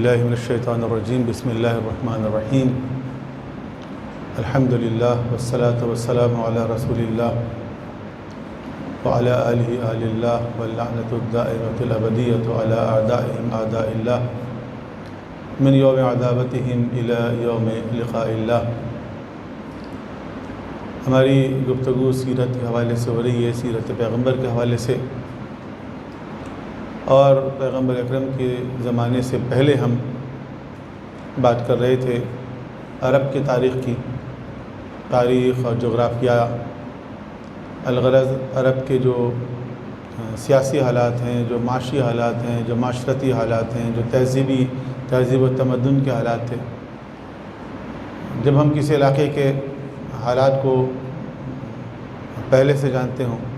باللہ من الشیطان الرجیم بسم اللہ الرحمن الرحیم الحمد للہ والصلاة والسلام علی رسول اللہ وعلی آلہ آل اللہ واللعنۃ الدائمۃ الابدیۃ علی اعدائہم اعداء اللہ من یوم عداوتہم الی یوم لقاء اللہ۔ ہماری گفتگو سیرت کے حوالے سے ہو رہی ہے، سیرت پیغمبر کے حوالے سے، اور پیغمبر اکرم کے زمانے سے پہلے ہم بات کر رہے تھے عرب کی تاریخ اور جغرافیہ۔ الغرض عرب کے جو سیاسی حالات ہیں، جو معاشی حالات ہیں، جو معاشرتی حالات ہیں، جو تہذیب و تمدن کے حالات تھے۔ جب ہم کسی علاقے کے حالات کو پہلے سے جانتے ہوں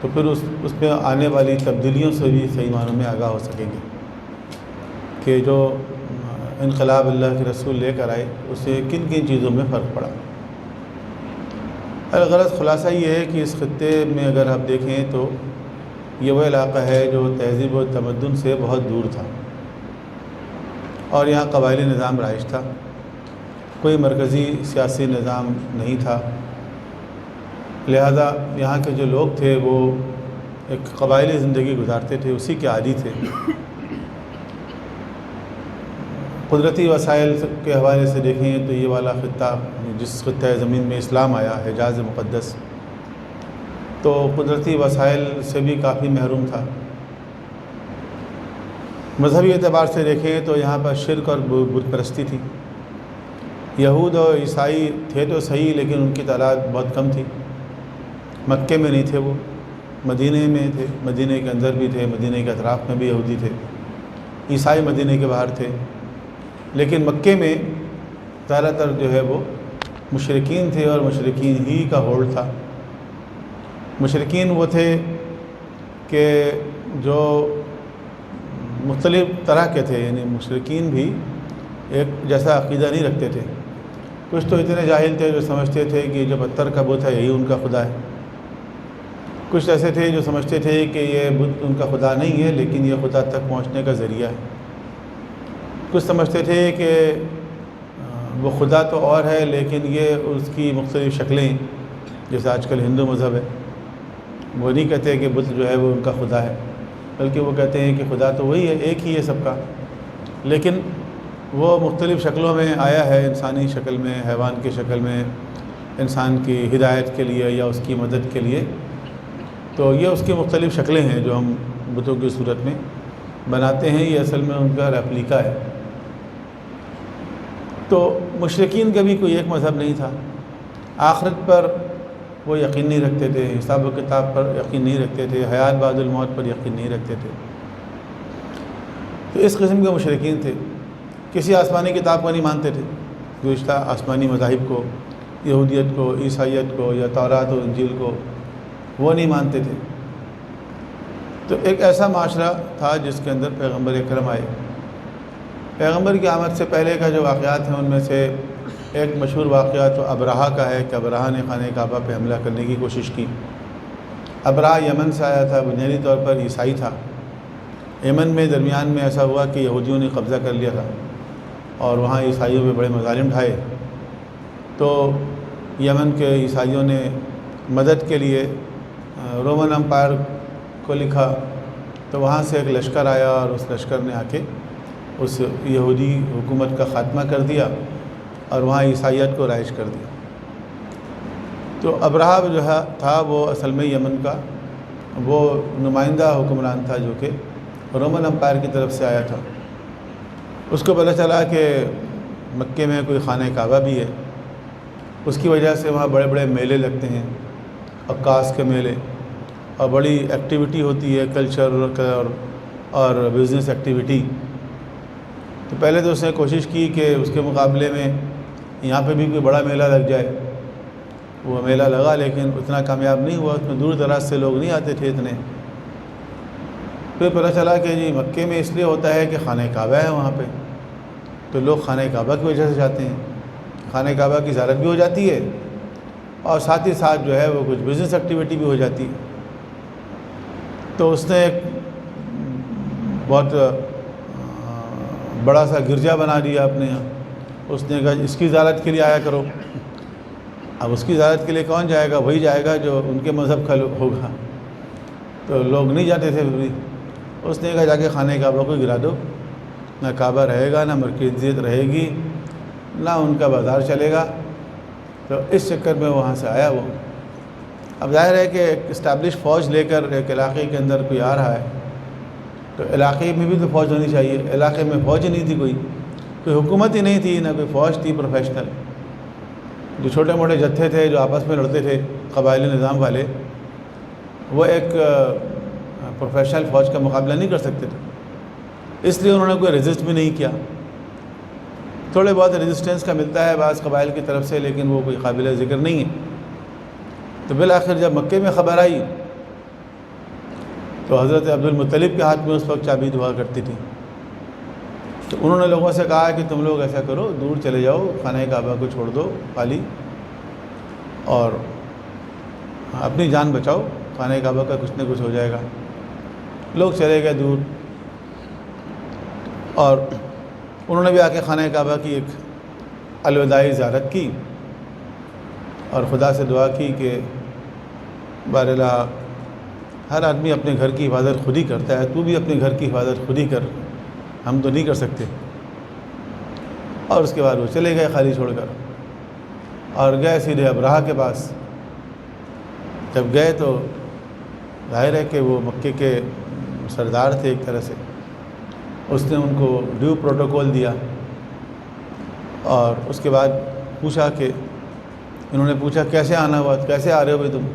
تو پھر اس میں آنے والی تبدیلیوں سے بھی صحیح معنوں میں آگاہ ہو سکیں گے کہ جو انقلاب اللہ کے رسول لے کر آئے اس سے کن کن چیزوں میں فرق پڑا۔ الغرض خلاصہ یہ ہے کہ اس خطے میں اگر آپ دیکھیں تو یہ وہ علاقہ ہے جو تہذیب و تمدن سے بہت دور تھا، اور یہاں قبائلی نظام رائج تھا، کوئی مرکزی سیاسی نظام نہیں تھا، لہذا یہاں کے جو لوگ تھے وہ ایک قبائلی زندگی گزارتے تھے، اسی کے عادی تھے۔ قدرتی وسائل کے حوالے سے دیکھیں تو یہ والا خطہ جس خطہ زمین میں اسلام آیا، حجاز مقدس، تو قدرتی وسائل سے بھی کافی محروم تھا۔ مذہبی اعتبار سے دیکھیں تو یہاں پر شرک اور بت پرستی تھی۔ یہود اور عیسائی تھے تو صحیح، لیکن ان کی تعداد بہت کم تھی۔ مکے میں نہیں تھے، وہ مدینہ میں تھے، مدینہ کے اندر بھی تھے، مدینہ کے اطراف میں بھی یہودی تھے، عیسائی مدینہ کے باہر تھے، لیکن مکے میں زیادہ تر جو ہے وہ مشرکین تھے، اور مشرکین ہی کا ہولڈ تھا۔ مشرکین وہ تھے کہ جو مختلف طرح کے تھے، یعنی مشرکین بھی ایک جیسا عقیدہ نہیں رکھتے تھے۔ کچھ تو اتنے جاہل تھے جو سمجھتے تھے کہ جو پتھر کا بت ہے یہی ان کا خدا ہے، کچھ ایسے تھے جو سمجھتے تھے کہ یہ بت ان کا خدا نہیں ہے لیکن یہ خدا تک پہنچنے کا ذریعہ ہے، کچھ سمجھتے تھے کہ وہ خدا تو اور ہے لیکن یہ اس کی مختلف شکلیں، جیسے آج کل ہندو مذہب ہے، وہ نہیں کہتے کہ بت جو ہے وہ ان کا خدا ہے، بلکہ وہ کہتے ہیں کہ خدا تو وہی ہے، ایک ہی ہے سب کا، لیکن وہ مختلف شکلوں میں آیا ہے، انسانی شکل میں، حیوان کی شکل میں، انسان کی ہدایت کے لیے یا اس کی مدد کے لیے۔ تو یہ اس کی مختلف شکلیں ہیں جو ہم بتوں کی صورت میں بناتے ہیں، یہ اصل میں ان کا ریپلیکا ہے۔ تو مشرکین کا بھی کوئی ایک مذہب نہیں تھا، آخرت پر وہ یقین نہیں رکھتے تھے، حساب و کتاب پر یقین نہیں رکھتے تھے، حیات بعد الموت پر یقین نہیں رکھتے تھے۔ تو اس قسم کے مشرکین تھے، کسی آسمانی کتاب کو نہیں مانتے تھے، گزشتہ آسمانی مذاہب کو، یہودیت کو، عیسائیت کو یا تورات و انجیل کو وہ نہیں مانتے تھے۔ تو ایک ایسا معاشرہ تھا جس کے اندر پیغمبر اکرم آئے۔ پیغمبر کی آمد سے پہلے کا جو واقعات ہیں ان میں سے ایک مشہور واقعہ تو ابرہہ کا ہے کہ ابرہہ نے خانہ کعبہ پہ حملہ کرنے کی کوشش کی۔ ابرہہ یمن سے آیا تھا، بنیادی طور پر عیسائی تھا۔ یمن میں درمیان میں ایسا ہوا کہ یہودیوں نے قبضہ کر لیا تھا اور وہاں عیسائیوں پہ بڑے مظالم ڈھائے، تو یمن کے عیسائیوں نے مدد کے لیے رومن امپائر کو لکھا، تو وہاں سے ایک لشکر آیا اور اس لشکر نے آ کے اس یہودی حکومت کا خاتمہ کر دیا اور وہاں عیسائیت کو رائج کر دیا۔ تو ابرہہ جو تھا وہ اصل میں یمن کا وہ نمائندہ حکمران تھا جو کہ رومن امپائر کی طرف سے آیا تھا۔ اس کو پتہ چلا کہ مکے میں کوئی خانہ کعبہ بھی ہے، اس کی وجہ سے وہاں بڑے بڑے میلے لگتے ہیں، عکاس کے میلے، اور بڑی ایکٹیویٹی ہوتی ہے، کلچر اور بزنس ایکٹیویٹی۔ تو پہلے تو اس نے کوشش کی کہ اس کے مقابلے میں یہاں پہ بھی کوئی بڑا میلہ لگ جائے۔ وہ میلہ لگا لیکن اتنا کامیاب نہیں ہوا، اس میں دور دراز سے لوگ نہیں آتے تھے اتنے۔ پھر پتہ چلا کہ جی مکے میں اس لیے ہوتا ہے کہ خانہ کعبہ ہے وہاں پہ، تو لوگ خانہ کعبہ کی وجہ سے جاتے ہیں، خانہ کعبہ کی زیارت بھی ہو جاتی ہے اور ساتھ ہی ساتھ جو ہے وہ کچھ بزنس ایکٹیویٹی بھی ہو جاتی ہے۔ تو اس نے ایک بہت بڑا سا گرجا بنا دیا اپنے یہاں. اس نے کہا اس کی زیارت کے لیے آیا کرو. اب اس کی زیارت کے لیے کون جائے گا؟ وہی جائے گا جو ان کے مذہب کا ہوگا. تو لوگ نہیں جاتے تھے بھی. اس نے کہا جا کے خانہ کعبہ کو گرا دو، نہ کعبہ رہے گا، نہ مرکزیت رہے گی، نہ ان کا بازار چلے گا. تو اس چکر میں وہاں سے آیا وہ. اب ظاہر ہے کہ ایک اسٹیبلش فوج لے کر ایک علاقے کے اندر کوئی آ رہا ہے تو علاقے میں بھی تو فوج ہونی چاہیے. علاقے میں فوج ہی نہیں تھی، کوئی حکومت ہی نہیں تھی، نہ کوئی فوج تھی پروفیشنل. جو چھوٹے موٹے جتھے تھے جو آپس میں لڑتے تھے قبائلی نظام والے، وہ ایک پروفیشنل فوج کا مقابلہ نہیں کر سکتے تھے. اس لیے انہوں نے کوئی ریزسٹ بھی نہیں کیا. تھوڑے بہت ریزسٹنس کا ملتا ہے بعض قبائل کی طرف سے، لیکن وہ کوئی قابل ذکر نہیں ہے. تو بالآخر جب مکے میں خبر آئی تو حضرت عبد المطلب کے ہاتھ میں اس وقت چابی ہوا کرتی تھی. تو انہوں نے لوگوں سے کہا کہ تم لوگ ایسا کرو، دور چلے جاؤ، خانہ کعبہ کو چھوڑ دو خالی اور اپنی جان بچاؤ، خانہ کعبہ کا کچھ نہ کچھ ہو جائے گا. لوگ چلے گئے دور، اور انہوں نے بھی آ کے خانہ کعبہ کی ایک الوداعی زیارت کی اور خدا سے دعا کی کہ بہرحال ہر آدمی اپنے گھر کی حفاظت خود ہی کرتا ہے، تو بھی اپنے گھر کی حفاظت خود ہی کر، ہم تو نہیں کر سکتے. اور اس کے بعد وہ چلے گئے خالی چھوڑ کر، اور گئے سیدھے ابرہہ کے پاس. جب گئے تو ظاہر ہے کہ وہ مکے کے سردار تھے ایک طرح سے. اس نے ان کو ڈیو پروٹوکول دیا اور اس کے بعد پوچھا کہ انہوں نے پوچھا کیسے آنا ہوا، کیسے آ رہے ہو بھائی تم؟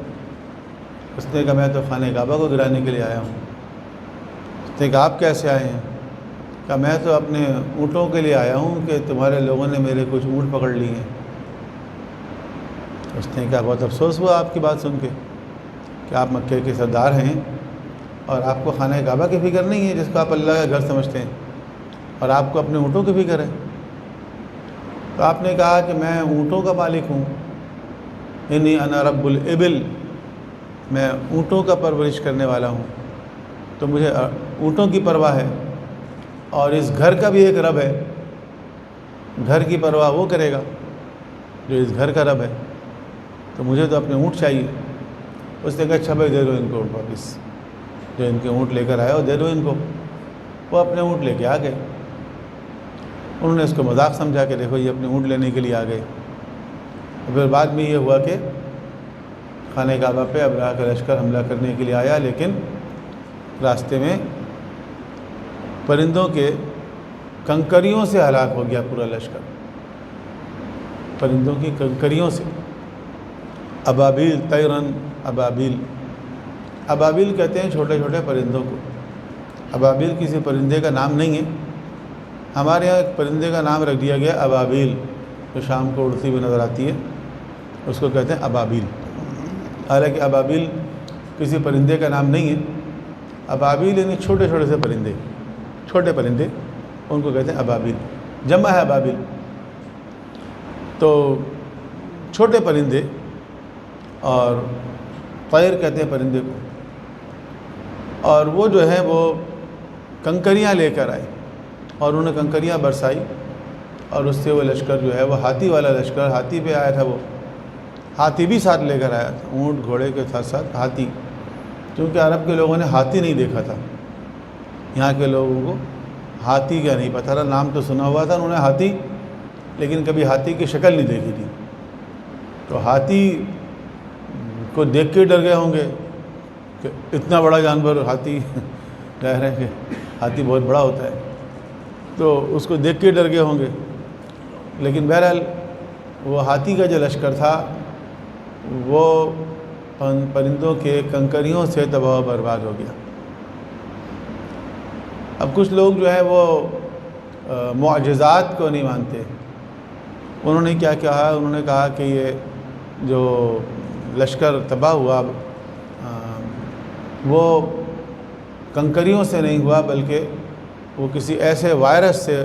اس نے کہا میں تو خانہ کعبہ کو گرانے کے لیے آیا ہوں. اس نے کہا آپ کیسے آئے ہیں؟ کہا میں تو اپنے اونٹوں کے لیے آیا ہوں کہ تمہارے لوگوں نے میرے کچھ اونٹ پکڑ لی ہیں. اس نے کہا بہت افسوس ہوا آپ کی بات سن کے کہ آپ مکے کے سردار ہیں اور آپ کو خانہ کعبہ کی فکر نہیں ہے جس کو آپ اللہ کا گھر سمجھتے ہیں، اور آپ کو اپنے اونٹوں کی فکر ہے. تو آپ نے کہا کہ میں اونٹوں کا مالک ہوں، انی انا رب الابل، میں اونٹوں کا پرورش کرنے والا ہوں، تو مجھے اونٹوں کی پرواہ ہے، اور اس گھر کا بھی ایک رب ہے، گھر کی پرواہ وہ کرے گا جو اس گھر کا رب ہے، تو مجھے تو اپنے اونٹ چاہیے. اس نے کہا اچھا بھائی دے دو ان کو اونٹ واپس، جو ان کے اونٹ لے کر آیا وہ دے دو ان کو. وہ اپنے اونٹ لے کے آ گئے. انہوں نے اس کو مذاق سمجھا کہ دیکھو یہ اپنے اونٹ لینے کے لیے آ گئے. پھر بعد میں یہ ہوا کہ خانہ کعبہ پہ ابرہہ کا لشکر حملہ کرنے کے لیے آیا، لیکن راستے میں پرندوں کے کنکریوں سے ہلاک ہو گیا پورا لشکر، پرندوں کی کنکریوں سے. ابابیل، طیرن ابابیل، ابابیل کہتے ہیں چھوٹے چھوٹے پرندوں کو. ابابیل کسی پرندے کا نام نہیں ہے. ہمارے یہاں ایک پرندے کا نام رکھ دیا گیا ابابیل، جو شام کو اڑتی ہوئی نظر آتی ہے، اس کو کہتے ہیں ابابیل. حالانکہ ابابیل کسی پرندے کا نام نہیں ہے. ابابیل یعنی چھوٹے چھوٹے سے پرندے، چھوٹے پرندے، ان کو کہتے ہیں ابابیل، جمع ہے ابابیل. تو چھوٹے پرندے، اور طیر کہتے ہیں پرندے کو. اور وہ جو ہے وہ کنکریاں لے کر آئے اور انہوں نے کنکریاں برسائی، اور اس سے وہ لشکر جو ہے وہ ہاتھی والا لشکر، ہاتھی پہ آیا تھا. وہ ہاتھی بھی ساتھ لے کر آیا تھا، اونٹ گھوڑے کے ساتھ ساتھ ہاتھی، کیونکہ عرب کے لوگوں نے ہاتھی نہیں دیکھا تھا. یہاں کے لوگوں کو ہاتھی کا نہیں پتہ تھا. نام تو سنا ہوا تھا انہوں نے ہاتھی، لیکن کبھی ہاتھی کی شکل نہیں دیکھی تھی. تو ہاتھی کو دیکھ کے ڈر گئے ہوں گے کہ اتنا بڑا جانور ہاتھی، ظاہر ہے کہ ہاتھی بہت بڑا ہوتا ہے، تو اس کو دیکھ کے ڈر گئے ہوں گے. لیکن بہرحال وہ ہاتھی کا جو لشکر تھا وہ پرندوں کے کنکریوں سے تباہ و برباد ہو گیا. اب کچھ لوگ جو ہے وہ معجزات کو نہیں مانتے. انہوں نے کیا کہا؟ انہوں نے کہا کہ یہ جو لشکر تباہ ہوا وہ کنکریوں سے نہیں ہوا، بلکہ وہ کسی ایسے وائرس سے،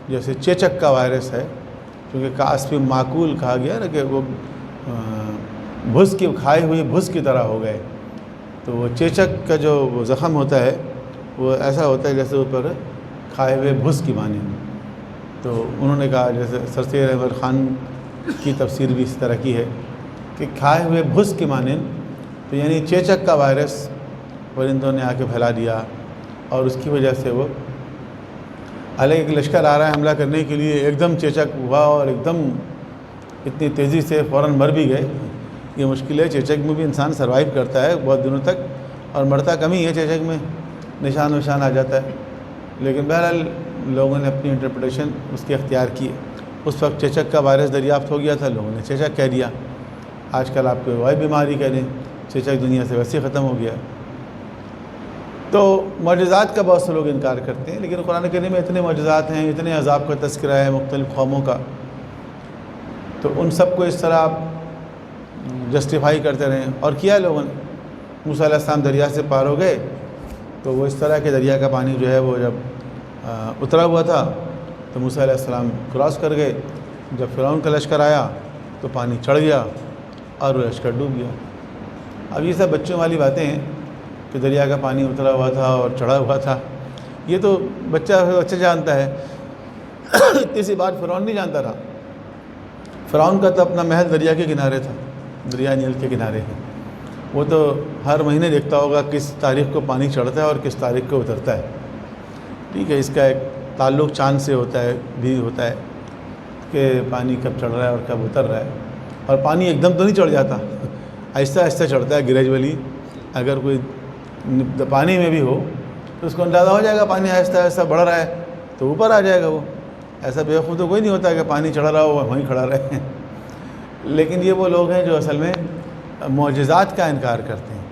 جیسے چیچک کا وائرس ہے، کیونکہ کاسفی معقول کہا گیا نا کہ وہ بھس کی کھائی ہوئی بھس کی طرح ہو گئے. تو وہ چیچک کا جو وہ زخم ہوتا ہے وہ ایسا ہوتا ہے جیسے اوپر کھائے ہوئے بھس کی مانند. تو انہوں نے کہا جیسے سر سید احمد خان کی تفسیر بھی اس طرح کی ہے کہ کھائے ہوئے بھس کی مانند، تو یعنی چیچک کا وائرس پرندوں نے آ کے پھیلا دیا، اور اس کی وجہ سے وہ حالانکہ ایک لشکر آ رہا ہے حملہ کرنے کے لیے، ایک دم چیچک ہوا اور ایک دم اتنی تیزی سے فوراً مر بھی گئے. یہ مشکل ہے، چیچک میں بھی انسان سروائیو کرتا ہے بہت دنوں تک، اور مرتا کم ہی ہے چیچک میں، نشان وشان آ جاتا ہے. لیکن بہرحال لوگوں نے اپنی انٹرپریٹیشن اس کی اختیار کی. اس وقت چیچک کا وائرس دریافت ہو گیا تھا، لوگوں نے چیچک کہہ دیا. آج کل آپ کو وبائی بیماری کہہ دیں، چیچک دنیا سے ویسے ختم ہو گیا. تو معجزات کا بہت سے لوگ انکار کرتے ہیں، لیکن قرآن کریم میں اتنے معجزات ہیں، اتنے عذاب کا تذکرہ ہے مختلف قوموں کا، تو ان سب کو اس طرح آپ جسٹیفائی کرتے رہیں. اور کیا لوگوں نے، موسیٰ علیہ السلام دریا سے پار ہو گئے تو وہ اس طرح کہ دریا کا پانی جو ہے وہ جب اترا ہوا تھا تو موسیٰ علیہ السلام کراس کر گئے. جب فرعون کا لشکر آیا تو پانی چڑھ گیا اور وہ لشکر ڈوب گیا. اب یہ سب بچوں والی باتیں ہیں کہ دریا کا پانی اترا ہوا تھا اور چڑھا ہوا تھا، یہ تو بچہ جانتا ہے. اتنی سی بات فرعون نہیں جانتا تھا. فرعون کا تو اپنا محل دریا کے کنارے تھا، دریا نیل کے کنارے ہے. وہ تو ہر مہینے دیکھتا ہوگا کس تاریخ کو پانی چڑھتا ہے اور کس تاریخ کو اترتا ہے. ٹھیک ہے، اس کا ایک تعلق چاند سے ہوتا ہے کہ پانی کب چڑھ رہا ہے اور کب اتر رہا ہے. اور پانی ایک دم تو نہیں چڑھ جاتا، آہستہ آہستہ چڑھتا ہے گریجولی. اگر کوئی پانی میں بھی ہو تو اس کو اندازہ ہو جائے گا پانی آہستہ آہستہ بڑھ رہا ہے تو اوپر آ جائے گا. وہ ایسا بیوقوف تو کوئی نہیں ہوتا کہ پانی چڑھ رہا ہو وہیں کھڑا رہے. لیکن یہ وہ لوگ ہیں جو اصل میں معجزات کا انکار کرتے ہیں.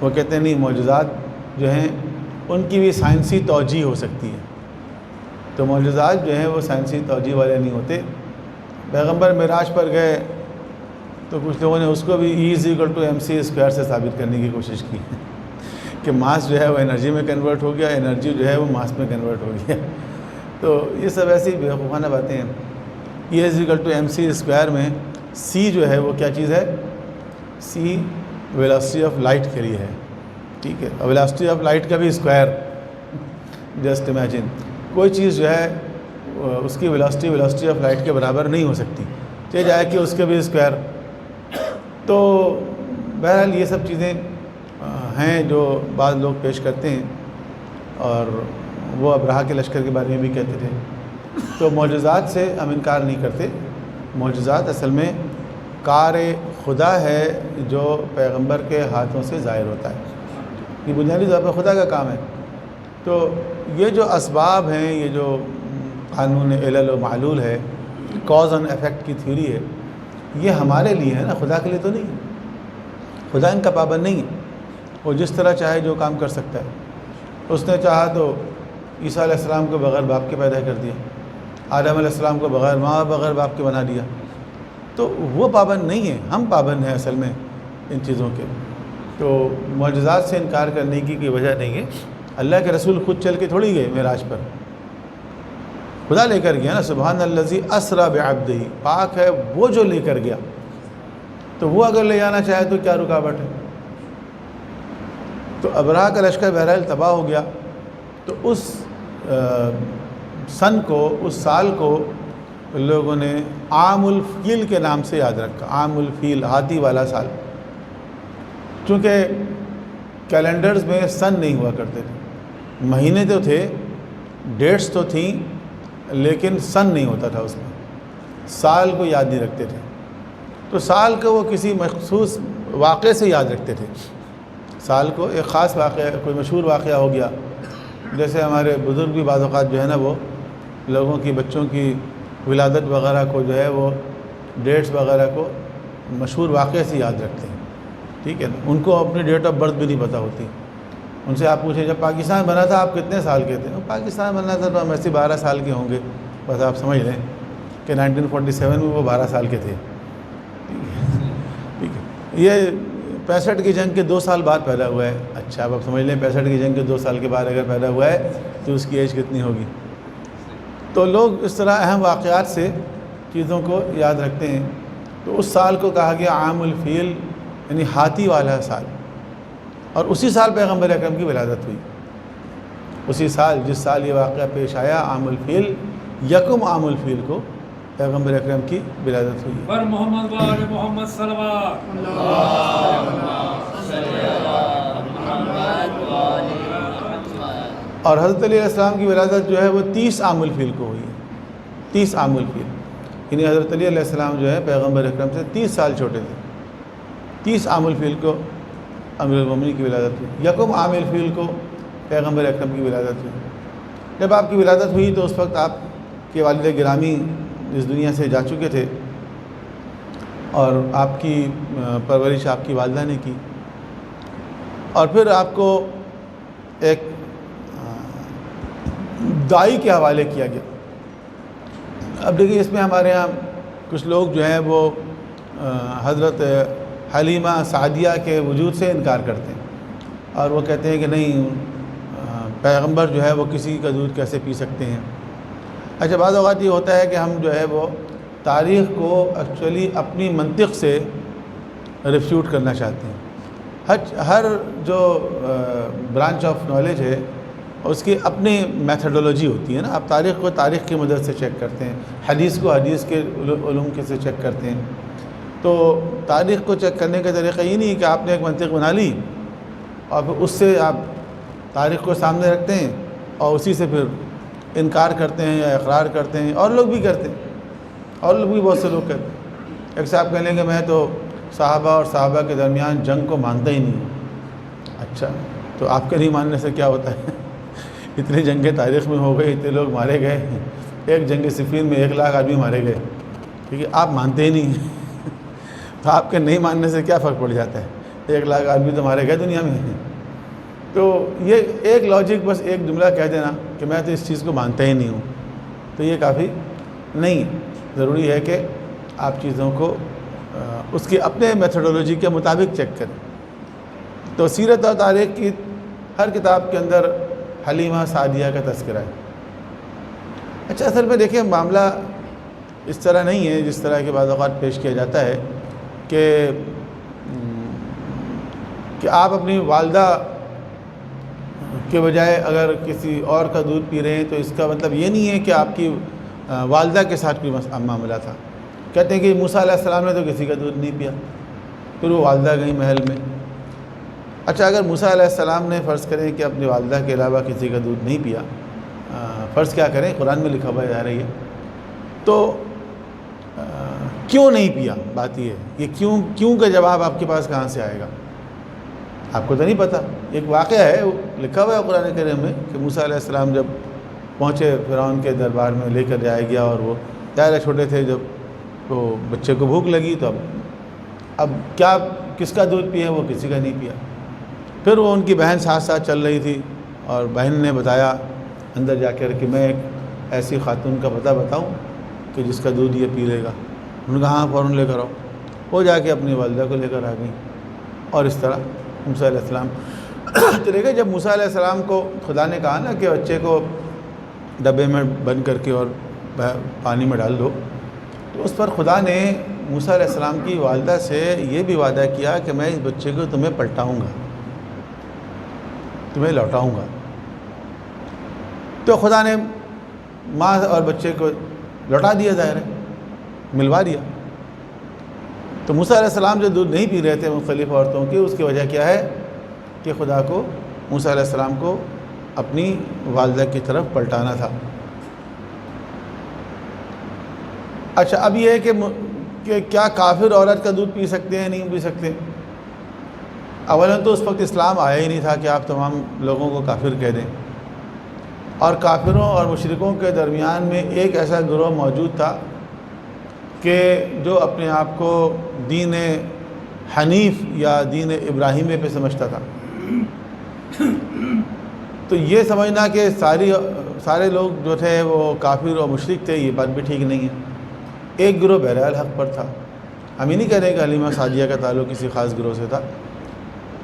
وہ کہتے ہیں نہیں، معجزات جو ہیں ان کی بھی سائنسی توجیہ ہو سکتی ہے. تو معجزات جو ہیں وہ سائنسی توجیہ والے نہیں ہوتے. پیغمبر معراج پر گئے تو کچھ لوگوں نے اس کو بھی E=mc² سے ثابت کرنے کی کوشش کی کہ ماس جو ہے وہ انرجی میں کنورٹ ہو گیا، انرجی جو ہے وہ ماس میں کنورٹ ہو گیا. تو یہ سب ایسی بیوقوفانہ باتیں ہیں. E=mc² میں c جو ہے وہ کیا چیز ہے؟ c ویلاسٹی آف لائٹ کے لیے ہے. ٹھیک ہے، اور ویلاسٹی آف لائٹ کا بھی اسکوائر. جسٹ امیجن کوئی چیز جو ہے اس کی ویلاسٹی آف لائٹ کے برابر نہیں ہو سکتی، چاہے جائے کہ اس کے بھی اسکوائر. تو بہرحال یہ سب چیزیں ہیں جو بعض لوگ پیش کرتے ہیں، اور وہ ابرہہ کے لشکر کے بارے میں بھی کہتے تھے. تو معجزات سے ہم انکار نہیں کرتے. معجزات اصل میں کار خدا ہے جو پیغمبر کے ہاتھوں سے ظاہر ہوتا ہے. یہ بنیادی طور پر خدا کا کام ہے. تو یہ جو اسباب ہیں، یہ جو قانون علل و معلول ہے، کاز اینڈ ایفیکٹ کی تھیوری ہے، یہ ہمارے لیے ہے نا، خدا کے لیے تو نہیں ہے. خدا ان کا پابند نہیں ہے. وہ جس طرح چاہے جو کام کر سکتا ہے. اس نے چاہا تو عیسیٰ علیہ السلام کو بغیر باپ کے پیدا کر دیا، آدم علیہ السلام کو بغیر ماں بغیر باپ کے بنا دیا. تو وہ پابند نہیں ہے، ہم پابند ہیں اصل میں ان چیزوں کے. تو معجزات سے انکار کرنے کی کوئی وجہ نہیں ہے. اللہ کے رسول خود چل کے تھوڑی گئے معراج پر، خدا لے کر گیا نا. سبحان الذی اسری بعبدہ، پاک ہے وہ جو لے کر گیا. تو وہ اگر لے جانا چاہے تو کیا رکاوٹ ہے؟ تو ابرہہ کا لشکر بہرحال تباہ ہو گیا. تو اس سن کو، اس سال کو لوگوں نے عام الفیل کے نام سے یاد رکھا. عام الفیل، ہاتھی والا سال. چونکہ کیلنڈرز میں سن نہیں ہوا کرتے تھے. مہینے تو تھے، ڈیٹس تو تھیں، لیکن سن نہیں ہوتا تھا اس میں. سال کو یاد نہیں رکھتے تھے. تو سال کو وہ کسی مخصوص واقعے سے یاد رکھتے تھے. سال کو ایک خاص واقعہ، کوئی مشہور واقعہ ہو گیا. جیسے ہمارے بزرگ بھی بعض اوقات جو ہے نا، وہ لوگوں کی بچوں کی ولادت وغیرہ کو جو ہے وہ ڈیٹس وغیرہ کو مشہور واقعے سے یاد رکھتے ہیں. ٹھیک ہے نا. ان کو اپنی ڈیٹ آف برتھ بھی نہیں پتہ ہوتی. ان سے آپ پوچھیں جب پاکستان بنا تھا آپ کتنے سال کے تھے؟ پاکستان بنا تھا تو ہم ایسے 12 سال کے ہوں گے. بس آپ سمجھ لیں کہ 1947 میں وہ 12 سال کے تھے. ٹھیک ہے. یہ 65 کی جنگ کے 2 سال بعد پیدا ہوا ہے. اچھا اب آپ سمجھ لیں 65 کی جنگ کے 2 سال کے بعد اگر پیدا ہوا ہے تو اس کی ایج کتنی ہوگی. تو لوگ اس طرح اہم واقعات سے چیزوں کو یاد رکھتے ہیں. تو اس سال کو کہا گیا عام الفیل، یعنی ہاتھی والا سال. اور اسی سال پیغمبر اکرم کی ولادت ہوئی. اسی سال جس سال یہ واقعہ پیش آیا، عام الفیل، یکم عام الفیل کو پیغمبر اکرم کی ولادت ہوئی۔ پر محمد و آل محمد صلوات۔ اور حضرت علیہ السلام کی ولادت جو ہے وہ 30 عام الفیل کو ہوئی ہے، 30 عام الفیل، یعنی حضرت علیہ السلام جو ہے پیغمبر اکرم سے 30 سال چھوٹے تھے۔ 30 عام الفیل کو امیر المومنین کی ولادت ہوئی، یکم عام الفیل کو پیغمبر اکرم کی ولادت ہوئی۔ جب آپ کی ولادت ہوئی تو اس وقت آپ کے والد گرامی اس دنیا سے جا چکے تھے، اور آپ کی پرورش آپ کی والدہ نے کی، اور پھر آپ کو ایک دائی کے حوالے کیا گیا۔ اب دیکھیے اس میں ہمارے ہاں کچھ لوگ جو ہیں وہ حضرت حلیمہ سعدیہ کے وجود سے انکار کرتے ہیں، اور وہ کہتے ہیں کہ نہیں، پیغمبر جو ہے وہ کسی کا دودھ کیسے پی سکتے ہیں۔ اچھا، بعض اوقات یہ ہوتا ہے کہ ہم جو ہے وہ تاریخ کو ایکچولی اپنی منطق سے ریفیوٹ کرنا چاہتے ہیں۔ ہر جو برانچ آف نالج ہے اس کی اپنی میتھڈولوجی ہوتی ہے نا۔ آپ تاریخ کو تاریخ کی مدد سے چیک کرتے ہیں، حدیث کو حدیث کے علوم کے سے چیک کرتے ہیں۔ تو تاریخ کو چیک کرنے کا طریقہ یہ نہیں کہ آپ نے ایک منطق بنا لی اور پھر اس سے آپ تاریخ کو سامنے رکھتے ہیں اور اسی سے پھر انکار کرتے ہیں یا اقرار کرتے ہیں۔ اور لوگ بھی کرتے ہیں، اور لوگ بھی بہت سے لوگ کرتے ہیں۔ ایک صاحب کہہ لیں کہ میں تو صحابہ اور صحابہ کے درمیان جنگ کو مانتا ہی نہیں ہوں۔ اچھا، تو آپ کے نہیں ماننے سے کیا ہوتا ہے؟ اتنی جنگیں تاریخ میں ہو گئی، اتنے لوگ مارے گئے، ایک جنگ صفین میں 1 لاکھ آدمی مارے گئے، کیونکہ آپ مانتے ہی نہیں ہیں۔ تو آپ کے نہیں ماننے سے کیا فرق پڑ جاتا ہے؟ 1 لاکھ آدمی تو مارے گئے دنیا میں۔ تو یہ ایک لاجک، بس ایک جملہ کہہ دینا کہ میں تو اس چیز کو مانتا ہی نہیں ہوں، تو یہ کافی نہیں ہے۔ ضروری ہے کہ آپ چیزوں کو اس کی اپنے میتھڈولوجی کے مطابق چیک کریں۔ تو سیرت اور تاریخ کی ہر کتاب کے اندر حلیمہ سعدیہ کا تذکرہ ہے۔ اچھا، اصل میں دیکھیں معاملہ اس طرح نہیں ہے جس طرح کے بعض اوقات پیش کیا جاتا ہے کہ آپ اپنی والدہ کے بجائے اگر کسی اور کا دودھ پی رہے ہیں تو اس کا مطلب یہ نہیں ہے کہ آپ کی والدہ کے ساتھ کوئی معاملہ تھا۔ کہتے ہیں کہ موسیٰ علیہ السلام نے تو کسی کا دودھ نہیں پیا، پھر وہ والدہ گئی محل میں۔ اچھا، اگر موسیٰ علیہ السلام نے فرض کریں کہ اپنی والدہ کے علاوہ کسی کا دودھ نہیں پیا، فرض کیا کریں، قرآن میں لکھا ہوا جا رہی ہے، تو کیوں نہیں پیا؟ بات یہ کیوں کا جواب آپ کے پاس کہاں سے آئے گا؟ آپ کو تو نہیں پتہ۔ ایک واقعہ ہے لکھا ہوا ہے قرآن کریم میں کہ موسیٰ علیہ السلام جب پہنچے فرعون کے دربار میں، لے کر جایا گیا، اور وہ ظاہر چھوٹے تھے، جب تو بچے کو بھوک لگی تو اب کیا کس کا دودھ پیے؟ وہ کسی کا نہیں پیا۔ پھر وہ ان کی بہن ساتھ ساتھ چل رہی تھی، اور بہن نے بتایا اندر جا کر کہ میں ایک ایسی خاتون کا پتہ بتاؤں کہ جس کا دودھ یہ پی لے گا۔ انہوں نے کہا ہاں، فوراً لے کر آؤ۔ وہ جا کے اپنی والدہ کو لے کر آ گئیں، اور اس طرح موسیٰ علیہ السلام چلے گئے۔ جب موسیٰ علیہ السلام کو خدا نے کہا نا کہ بچے کو ڈبے میں بند کر کے اور پانی میں ڈال دو، تو اس پر خدا نے موسیٰ علیہ السلام کی والدہ سے یہ بھی وعدہ کیا کہ میں اس بچے کو تمہیں پلٹاؤں گا، تمہیں لوٹاؤں گا۔ تو خدا نے ماں اور بچے کو لوٹا دیا، ظاہر ہے ملوا دیا۔ تو موسیٰ علیہ السلام جو دودھ نہیں پی رہے تھے مختلف عورتوں کی، اس کی وجہ کیا ہے کہ خدا کو موسیٰ علیہ السلام کو اپنی والدہ کی طرف پلٹانا تھا۔ اچھا، اب یہ ہے کہ کیا کافر عورت کا دودھ پی سکتے ہیں؟ نہیں پی سکتے۔ اولاً تو اس وقت اسلام آیا ہی نہیں تھا کہ آپ تمام لوگوں کو کافر کہہ دیں، اور کافروں اور مشرکوں کے درمیان میں ایک ایسا گروہ موجود تھا کہ جو اپنے آپ کو دین حنیف یا دین ابراہیمی پہ سمجھتا تھا۔ تو یہ سمجھنا کہ سارے لوگ جو تھے وہ کافر اور مشرک تھے، یہ بات بھی ٹھیک نہیں ہے۔ ایک گروہ بہرحال حق پر تھا۔ ہم ہی نہیں کہہ رہے کہ حلیمہ سعدیہ کا تعلق کسی خاص گروہ سے تھا،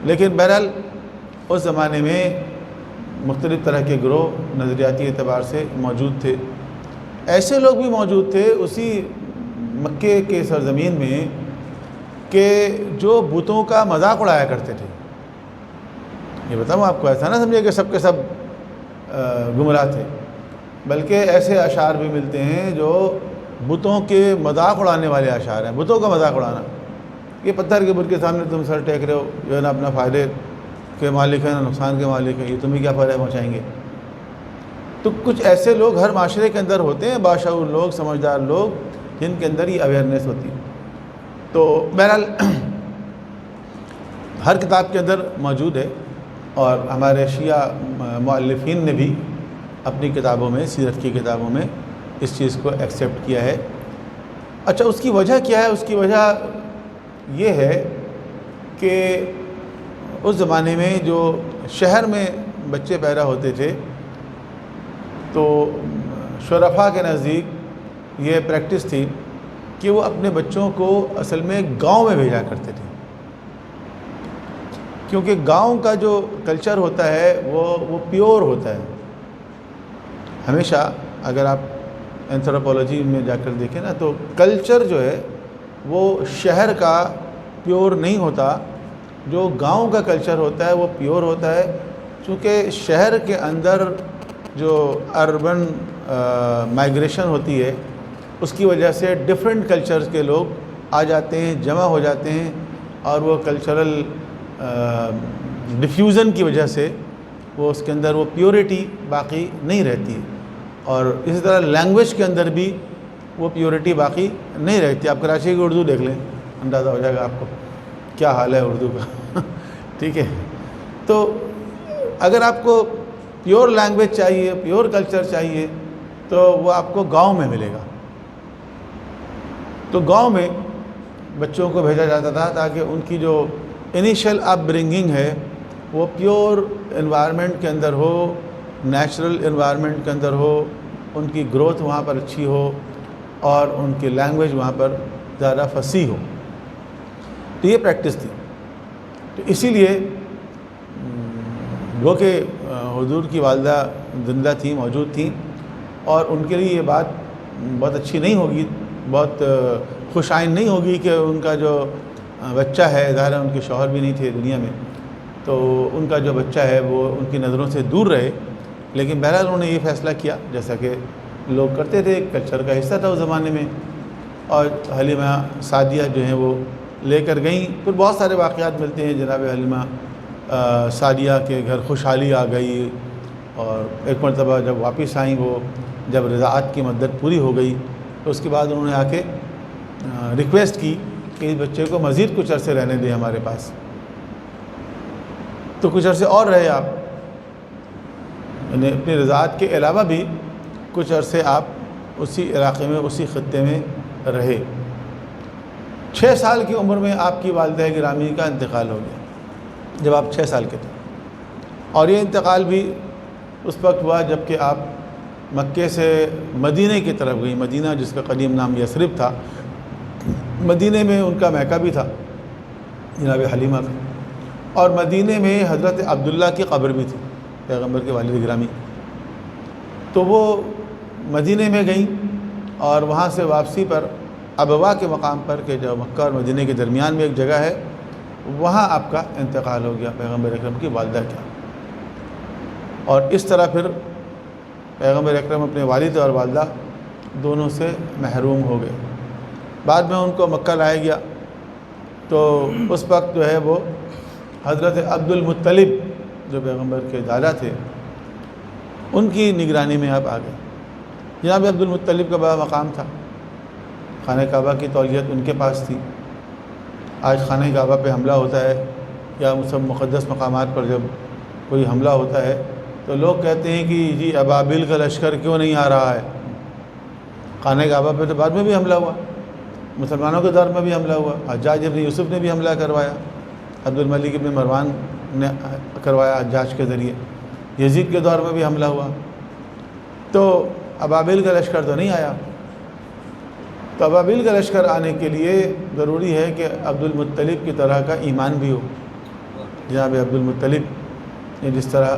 لیکن بہرحال اس زمانے میں مختلف طرح کے گروہ نظریاتی اعتبار سے موجود تھے۔ ایسے لوگ بھی موجود تھے اسی مکے کے سرزمین میں کہ جو بتوں کا مذاق اڑایا کرتے تھے۔ یہ بتاؤں آپ کو، ایسا نہ سمجھے کہ سب کے سب گمراہ تھے، بلکہ ایسے اشعار بھی ملتے ہیں جو بتوں کے مذاق اڑانے والے اشعار ہیں۔ بتوں کا مذاق اڑانا، یہ پتھر کے بت کے سامنے تم سر ٹیک رہے ہو، جو ہے نا اپنا فائدے کے مالک ہیں، نقصان کے مالک ہیں، یہ تمہیں کیا فائدہ پہنچائیں گے۔ تو کچھ ایسے لوگ ہر معاشرے کے اندر ہوتے ہیں، باشعور لوگ، سمجھدار لوگ، جن کے اندر یہ اویئرنیس ہوتی ہے۔ تو بہرحال ہر کتاب کے اندر موجود ہے، اور ہمارے شیعہ مؤلفین نے بھی اپنی کتابوں میں، سیرت کی کتابوں میں اس چیز کو ایکسیپٹ کیا ہے۔ اچھا، اس کی وجہ کیا ہے؟ اس کی وجہ یہ ہے کہ اس زمانے میں جو شہر میں بچے پیدا ہوتے تھے، تو شرفاء کے نزدیک یہ پریکٹس تھی کہ وہ اپنے بچوں کو اصل میں گاؤں میں بھیجا کرتے تھے، کیونکہ گاؤں کا جو کلچر ہوتا ہے وہ پیور ہوتا ہے۔ ہمیشہ اگر آپ اینتھروپولوجی میں جا کر دیکھیں نا، تو کلچر جو ہے وہ شہر کا پیور نہیں ہوتا، جو گاؤں کا کلچر ہوتا ہے وہ پیور ہوتا ہے، چونکہ شہر کے اندر جو اربن مائیگریشن ہوتی ہے، اس کی وجہ سے ڈیفرنٹ کلچرز کے لوگ آ جاتے ہیں، جمع ہو جاتے ہیں، اور وہ کلچرل ڈیفیوژن کی وجہ سے وہ اس کے اندر وہ پیورٹی باقی نہیں رہتی ہے، اور اسی طرح لینگویج کے اندر بھی وہ پیورٹی باقی نہیں رہتی۔ آپ کراچی کی اردو دیکھ لیں، اندازہ ہو جائے گا آپ کو کیا حال ہے اردو کا ٹھیک ہے۔ تو اگر آپ کو پیور لینگویج چاہیے، پیور کلچر چاہیے، تو وہ آپ کو گاؤں میں ملے گا۔ تو گاؤں میں بچوں کو بھیجا جاتا تھا تاکہ ان کی جو انیشل اپ برنگنگ ہے وہ پیور انوائرمنٹ کے اندر ہو، نیچرل انوائرمنٹ کے اندر ہو، ان کی گروتھ وہاں پر اچھی ہو، اور ان کی لینگویج وہاں پر زیادہ فصیح ہو۔ تو یہ پریکٹس تھی۔ تو اسی لیے وہ کہ حضور کی والدہ زندہ تھیں، موجود تھیں، اور ان کے لیے یہ بات بہت اچھی نہیں ہوگی، بہت خوش آئند نہیں ہوگی کہ ان کا جو بچہ ہے، ظاہر ہے ان کے شوہر بھی نہیں تھے دنیا میں، تو ان کا جو بچہ ہے وہ ان کی نظروں سے دور رہے۔ لیکن بہرحال انہوں نے یہ فیصلہ کیا، جیسا کہ لوگ کرتے تھے، کلچر کا حصہ تھا اس زمانے میں، اور حلیمہ سعدیہ جو ہیں وہ لے کر گئیں۔ پھر بہت سارے واقعات ملتے ہیں، جناب حلیمہ سعدیہ کے گھر خوشحالی آ گئی، اور ایک مرتبہ جب واپس آئیں، وہ جب رضاعت کی مدت پوری ہو گئی، تو اس کے بعد انہوں نے آ کے ریکویسٹ کی کہ اس بچے کو مزید کچھ عرصے رہنے دیں ہمارے پاس۔ تو کچھ عرصے اور رہے آپ، یعنی اپنی رضاعت کے علاوہ بھی کچھ عرصے آپ اسی علاقے میں، اسی خطے میں رہے۔ 6 سال کی عمر میں آپ کی والدہ گرامی کا انتقال ہو گیا، جب آپ 6 سال کے تھے، اور یہ انتقال بھی اس وقت ہوا جب کہ آپ مکے سے مدینہ کی طرف گئی۔ مدینہ جس کا قدیم نام یثرب تھا، مدینہ میں ان کا میکہ بھی تھا جناب حلیمہ کا، اور مدینہ میں حضرت عبداللہ کی قبر بھی تھی، پیغمبر کے والد گرامی۔ تو وہ مدینہ میں گئیں، اور وہاں سے واپسی پر ابوا کے مقام پر، کہ جو مکہ اور مدینہ کے درمیان میں ایک جگہ ہے، وہاں آپ کا انتقال ہو گیا پیغمبر اکرم کی والدہ کا۔ اور اس طرح پھر پیغمبر اکرم اپنے والد اور والدہ دونوں سے محروم ہو گئے۔ بعد میں ان کو مکہ لایا گیا، تو اس وقت جو ہے وہ حضرت عبد المطلب جو پیغمبر کے دادا تھے، ان کی نگرانی میں آپ آ گئے۔ جناب عبد المطلب کا بڑا مقام تھا، خانہ کعبہ کی تولیت ان کے پاس تھی۔ آج خانہ کعبہ پہ حملہ ہوتا ہے، یا سب مقدس مقامات پر جب کوئی حملہ ہوتا ہے، تو لوگ کہتے ہیں کہ جی ابابیل کا لشکر کیوں نہیں آ رہا ہے۔ خانہ کعبہ پہ تو بعد میں بھی حملہ ہوا، مسلمانوں کے دور میں بھی حملہ ہوا، حجاج ابن یوسف نے بھی حملہ کروایا، عبد الملک ابن مروان نے کروایا حجاج کے ذریعے، یزید کے دور میں بھی حملہ ہوا۔ تو ابابیل کا لشکر تو نہیں آیا۔ تو ابابیل کا لشکر آنے کے لیے ضروری ہے کہ عبد المطلب کی طرح کا ایمان بھی ہو۔ جناب عبد المطلب نے جس طرح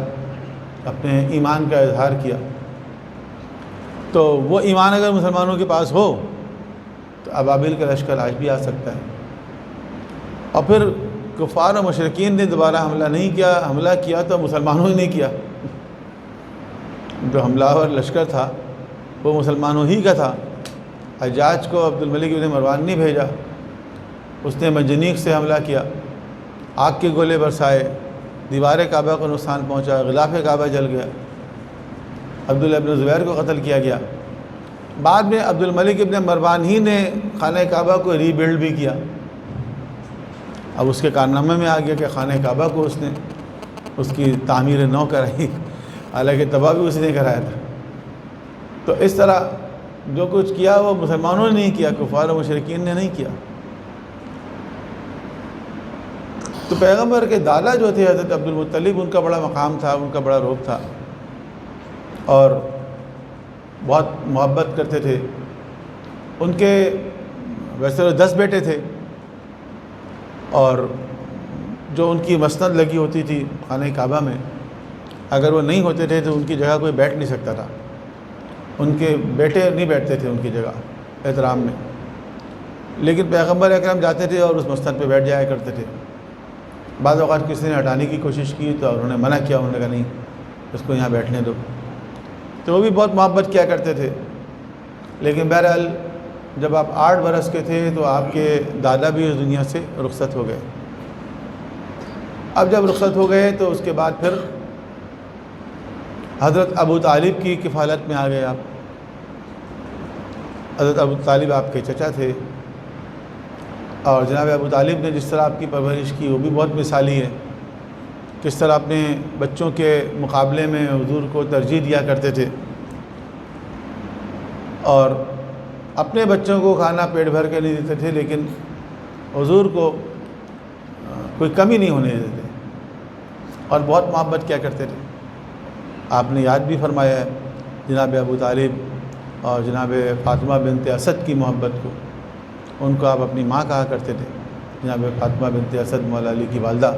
اپنے ایمان کا اظہار کیا، تو وہ ایمان اگر مسلمانوں کے پاس ہو تو ابابیل کا لشکر آج بھی آ سکتا ہے۔ اور پھر کفار و مشرکین نے دوبارہ حملہ نہیں کیا، حملہ کیا تو مسلمانوں ہی نے کیا، جو حملہ آور لشکر تھا وہ مسلمانوں ہی کا تھا۔ حجاج کو عبد الملک ابن مروان نہیں بھیجا، اس نے منجنیق سے حملہ کیا، آگ کے گولے برسائے، دیوار کعبہ کو نقصان پہنچا، غلاف کعبہ جل گیا، عبداللہ ابن زبیر کو قتل کیا گیا۔ بعد میں عبد الملک ابن مروان ہی نے خانہ کعبہ کو ری بلڈ بھی کیا۔ اب اس کے کارنامے میں آ گیا کہ خانہ کعبہ کو اس نے اس کی تعمیر نو کرائی، حالانکہ تباہ بھی اسی نے کرایا تھا۔ تو اس طرح جو کچھ کیا وہ مسلمانوں نے نہیں کیا، کفار و مشرکین نے نہیں کیا۔ تو پیغمبر کے دادا جو تھے حضرت عبد المطلب، ان کا بڑا مقام تھا، ان کا بڑا رعب تھا، اور بہت محبت کرتے تھے۔ ان کے ویسے 10 بیٹے تھے، اور جو ان کی مسند لگی ہوتی تھی خانہ کعبہ میں، اگر وہ نہیں ہوتے تھے تو ان کی جگہ کوئی بیٹھ نہیں سکتا تھا، ان کے بیٹے نہیں بیٹھتے تھے ان کی جگہ احترام میں، لیکن پیغمبر اکرم جاتے تھے اور اس مسند پہ بیٹھ جایا کرتے تھے۔ بعض اوقات کسی نے ہٹانے کی کوشش کی تو انہوں نے منع کیا، انہوں نے کہا نہیں اس کو یہاں بیٹھنے دو۔ تو وہ بھی بہت محبت کیا کرتے تھے۔ لیکن بہرحال جب آپ 8 برس کے تھے تو آپ کے دادا بھی اس دنیا سے رخصت ہو گئے۔ اب جب رخصت ہو گئے تو اس کے بعد پھر حضرت ابو طالب کی کفالت میں آ گئے آپ۔ حضرت ابو طالب آپ کے چچا تھے، اور جناب ابو طالب نے جس طرح آپ کی پرورش کی وہ بھی بہت مثالی ہے۔ کس طرح اپنے بچوں کے مقابلے میں حضور کو ترجیح دیا کرتے تھے، اور اپنے بچوں کو کھانا پیٹ بھر کے نہیں دیتے تھے، لیکن حضور کو کوئی کمی نہیں ہونے دیتے تھے، اور بہت محبت کیا کرتے تھے۔ آپ نے یاد بھی فرمایا ہے جناب ابو طالب اور جناب فاطمہ بنت اسد کی محبت کو، ان کو آپ اپنی ماں کہا کرتے تھے، جناب فاطمہ بنت اسد مولا علی کی والدہ۔